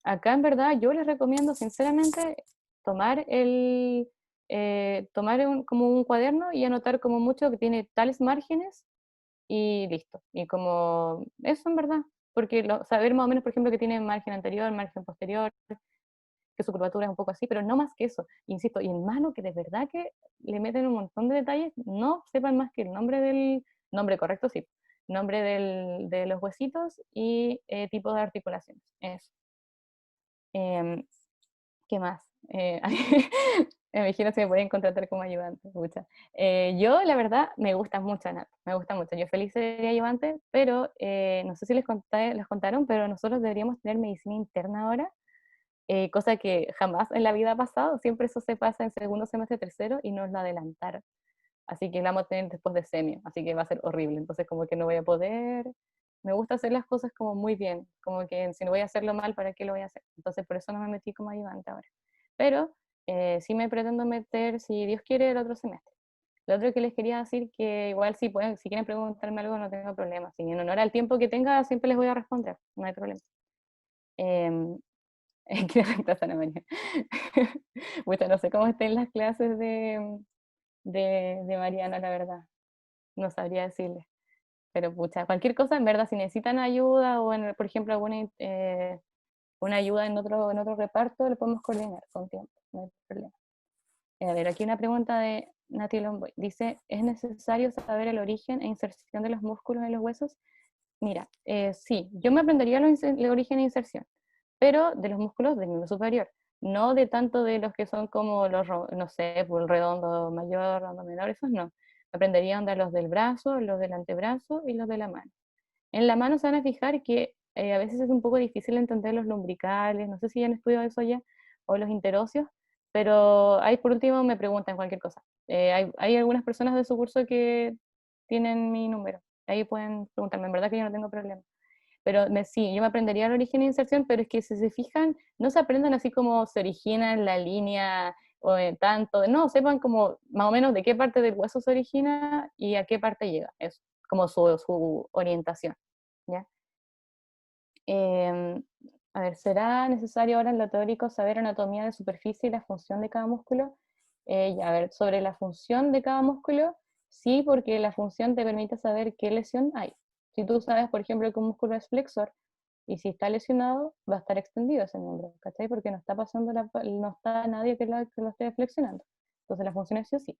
acá en verdad yo les recomiendo sinceramente tomar como un cuaderno y anotar como mucho que tiene tales márgenes y listo. Y como eso en verdad, porque saber más o menos, por ejemplo, que tiene margen anterior, margen posterior, que su curvatura es un poco así, pero no más que eso. Insisto, y en mano que de verdad que le meten un montón de detalles, no sepan más que el nombre correcto, sí, nombre de los huesitos y tipo de articulaciones. Eso. Em, ¿Qué más? Me imagino si me pueden contratar como ayudante. Pucha. Yo, la verdad, me gusta mucho, Nat, me gusta mucho. Yo feliz sería ayudante, pero no sé si les contaron, pero nosotros deberíamos tener medicina interna ahora, cosa que jamás en la vida ha pasado, siempre eso se pasa en segundo semestre, tercero, y nos lo adelantaron. así que la vamos a tener después de semio, así que va a ser horrible, entonces como que no voy a poder, me gusta hacer las cosas como muy bien, como que si no voy a hacerlo mal, ¿para qué lo voy a hacer? Entonces por eso no me metí como ayudante ahora. Pero sí me pretendo meter, si Dios quiere, el otro semestre. Lo otro que les quería decir que igual si pueden, si quieren preguntarme algo no tengo problema, si en honor al tiempo que tenga siempre les voy a responder, no hay problema. Eh, que reemplazan a María. Pucha, no sé cómo estén las clases de Mariana, la verdad. No sabría decirles. Pero pucha, cualquier cosa, en verdad, si necesitan ayuda o, por ejemplo, alguna una ayuda en otro reparto, lo podemos coordinar con tiempo, no hay problema. A ver, aquí una pregunta de Nati Lomboy. Dice, ¿es necesario saber el origen e inserción de los músculos en los huesos? Mira, sí, yo me aprendería el origen e inserción, pero de los músculos del miembro superior, no de tanto de los que son como los, no sé, pues el redondo mayor, redondo menor, esos no. Aprendería onda los del brazo, los del antebrazo y los de la mano. En la mano se van a fijar que a veces es un poco difícil entender los lumbricales, no sé si han estudiado eso ya, o los interóseos, pero ahí por último me preguntan cualquier cosa. Hay algunas personas de su curso que tienen mi número, ahí pueden preguntarme, en verdad que yo no tengo problema. Pero sí, yo me aprendería el origen e inserción, pero es que si se fijan, no se aprendan así como se origina en la línea o en tanto, no, sepan como más o menos de qué parte del hueso se origina y a qué parte llega, eso, como su orientación, ¿ya? Eh, a ver, ¿será necesario ahora en lo teórico saber anatomía de superficie y la función de cada músculo? A ver, sobre la función de cada músculo, sí, porque la función te permite saber qué lesión hay. Si tú sabes, por ejemplo, que un músculo es flexor, y si está lesionado, va a estar extendido ese miembro, ¿cachai? Porque no está pasando, no está nadie que lo esté flexionando. Entonces la función es sí o sí.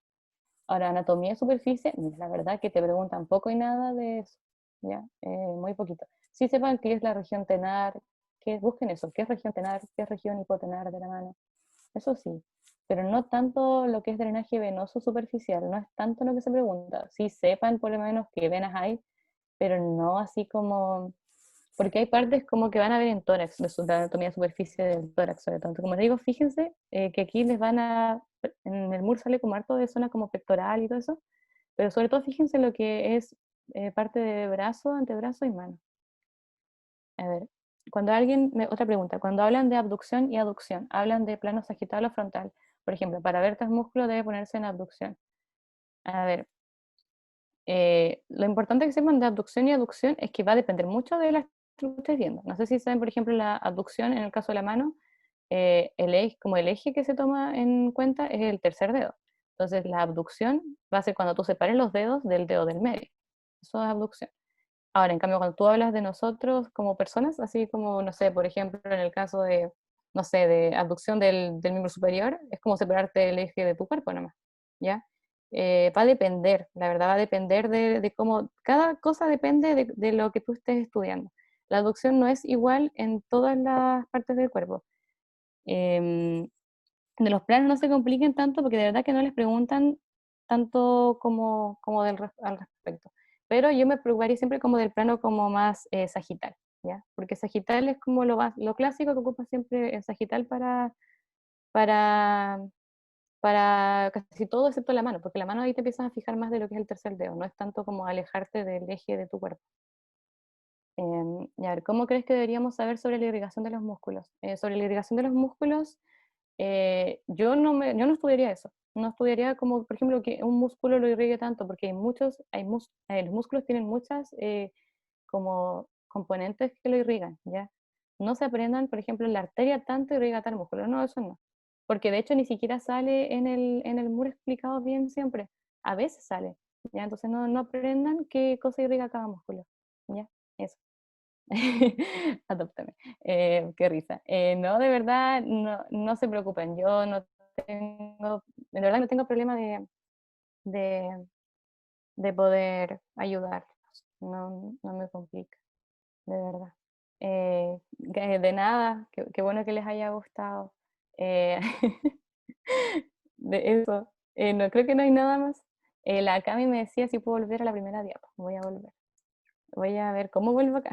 Ahora, anatomía de superficie, la verdad que te preguntan poco y nada de eso, ¿ya? Muy poquito. Sí sepan qué es la región tenar, busquen eso, qué es región tenar, qué es región hipotenar de la mano, eso sí, pero no tanto lo que es drenaje venoso superficial, no es tanto lo que se pregunta. Sí sepan por lo menos qué venas hay, pero no así como, porque hay partes como que van a ver en tórax, de la anatomía de superficie del tórax sobre todo. Como les digo, fíjense que aquí les van a, en el MUR sale como harto de zona como pectoral y todo eso, pero sobre todo fíjense lo que es parte de brazo, antebrazo y mano. A ver, otra pregunta, cuando hablan de abducción y aducción, ¿hablan de plano sagital o frontal? Por ejemplo, para ver tal músculo debe ponerse en abducción. A ver, lo importante que sepan de abducción y aducción es que va a depender mucho de la estructura que estés viendo. No sé si saben, por ejemplo, la abducción en el caso de la mano, como el eje que se toma en cuenta es el tercer dedo. Entonces, la abducción va a ser cuando tú separes los dedos del dedo del medio. Eso es abducción. Ahora, en cambio, cuando tú hablas de nosotros como personas, así como, no sé, por ejemplo, en el caso de, no sé, de abducción del miembro superior, es como separarte el eje de tu cuerpo nomás, ¿ya? Va a depender, la verdad va a depender de cómo, cada cosa depende de lo que tú estés estudiando. La abducción no es igual en todas las partes del cuerpo. Em, de los planos no se compliquen tanto porque de verdad que no les preguntan tanto como al respecto. Pero yo me preocuparía siempre como del plano como más sagital, ¿ya? Porque sagital es como lo clásico que ocupa siempre el sagital para, para casi todo excepto la mano, porque la mano ahí te empiezas a fijar más de lo que es el tercer dedo, no es tanto como alejarte del eje de tu cuerpo. Y a ver, ¿cómo crees que deberíamos saber sobre la irrigación de los músculos? Sobre la irrigación de los músculos, yo no estudiaría eso. No estudiaría como, por ejemplo, que un músculo lo irrigue tanto, porque los músculos tienen muchas como componentes que lo irrigan, ¿ya? No se aprendan, por ejemplo, la arteria tanto irriga tal músculo. No, eso no. Porque de hecho ni siquiera sale en el muro explicado bien siempre. A veces sale, ¿ya? Entonces no aprendan qué cosa irriga cada músculo, ¿ya? Eso. Adóptame. Qué risa. No, de verdad, no se preocupen. Yo no tengo, de verdad no tengo problema de, de poder ayudar. No me complica, de verdad. De nada, qué bueno que les haya gustado. Eh, de eso. No creo que no hay nada más. La Cami me decía si puedo volver a la primera diapo. Voy a volver. Voy a ver cómo vuelvo acá.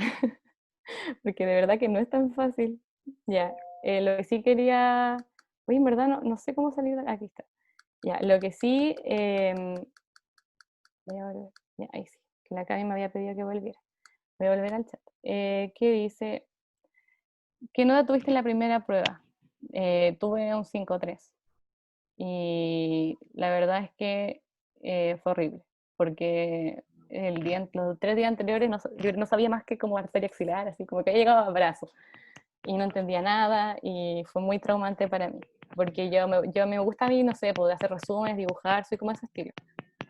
Porque de verdad que no es tan fácil. Ya, lo que sí quería, oye, en verdad no sé cómo salir de aquí está. Ya, lo que sí Voy a volver. Ya, ahí sí, que la Cami me había pedido que volviera. Voy a volver al chat. ¿Qué dice? ¿Qué nota tuviste en la primera prueba? Tuve un 5.3. Y la verdad es que fue horrible, porque los 3 días anteriores yo no sabía más que como arteria axilar, así como que llegaba a brazo, y no entendía nada, y fue muy traumante para mí, porque yo me gusta a mí, no sé, poder hacer resúmenes, dibujar, soy como ese estilo,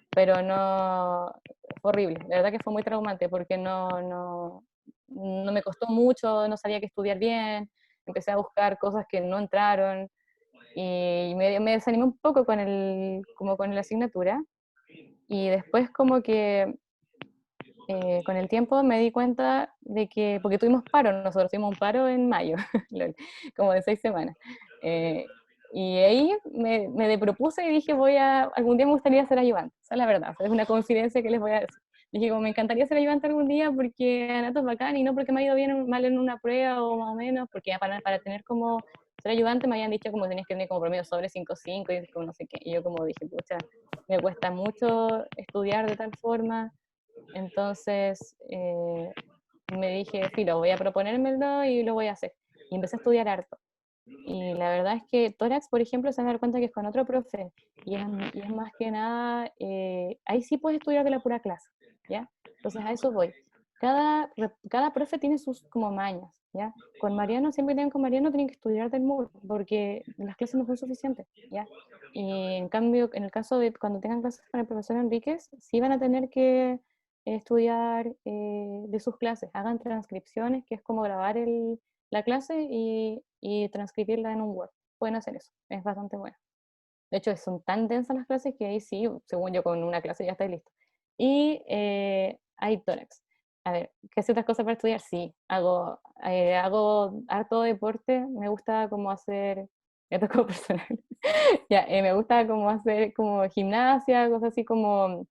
pero no, fue horrible, la verdad que fue muy traumante, porque no me costó mucho, no sabía qué estudiar bien, empecé a buscar cosas que no entraron, y me desanimé un poco como con la asignatura, y después como que con el tiempo me di cuenta de que, porque tuvimos paro, nosotros tuvimos un paro en mayo, como de 6 semanas, eh, y ahí me propuse y dije, algún día me gustaría ser ayudante, esa es la verdad, es una confidencia que les voy a decir. Dije, como me encantaría ser ayudante algún día porque Anato es bacán y no porque me ha ido bien mal en una prueba o más o menos, porque para tener como ser ayudante me habían dicho como tenías que tener como promedio sobre 5.5 y como no sé qué, y yo como dije, pucha, me cuesta mucho estudiar de tal forma, entonces me dije, filo, voy a proponérmelo y lo voy a hacer. Y empecé a estudiar harto. Y la verdad es que tórax, por ejemplo, se van a dar cuenta que es con otro profe. Y es más que nada, ahí sí puedes estudiar de la pura clase, ¿ya? Entonces a eso voy. Cada profe tiene sus como mañas, ¿ya? Con Mariano, siempre que tengan con Mariano, tienen que estudiar del MUR, porque las clases no son suficientes, ¿ya? Y en cambio, en el caso de cuando tengan clases con el profesor Enríquez, sí van a tener que estudiar de sus clases. Hagan transcripciones, que es como grabar la clase y transcribirla en un Word. Pueden hacer eso, es bastante bueno. De hecho, son tan densas las clases que ahí sí, según yo, con una clase ya está listo. Y hay tórax. A ver, ¿qué hace otras cosas para estudiar? Sí, hago harto deporte, me gusta como hacer, esto es como personal, ya, me gusta como hacer como gimnasia, cosas así como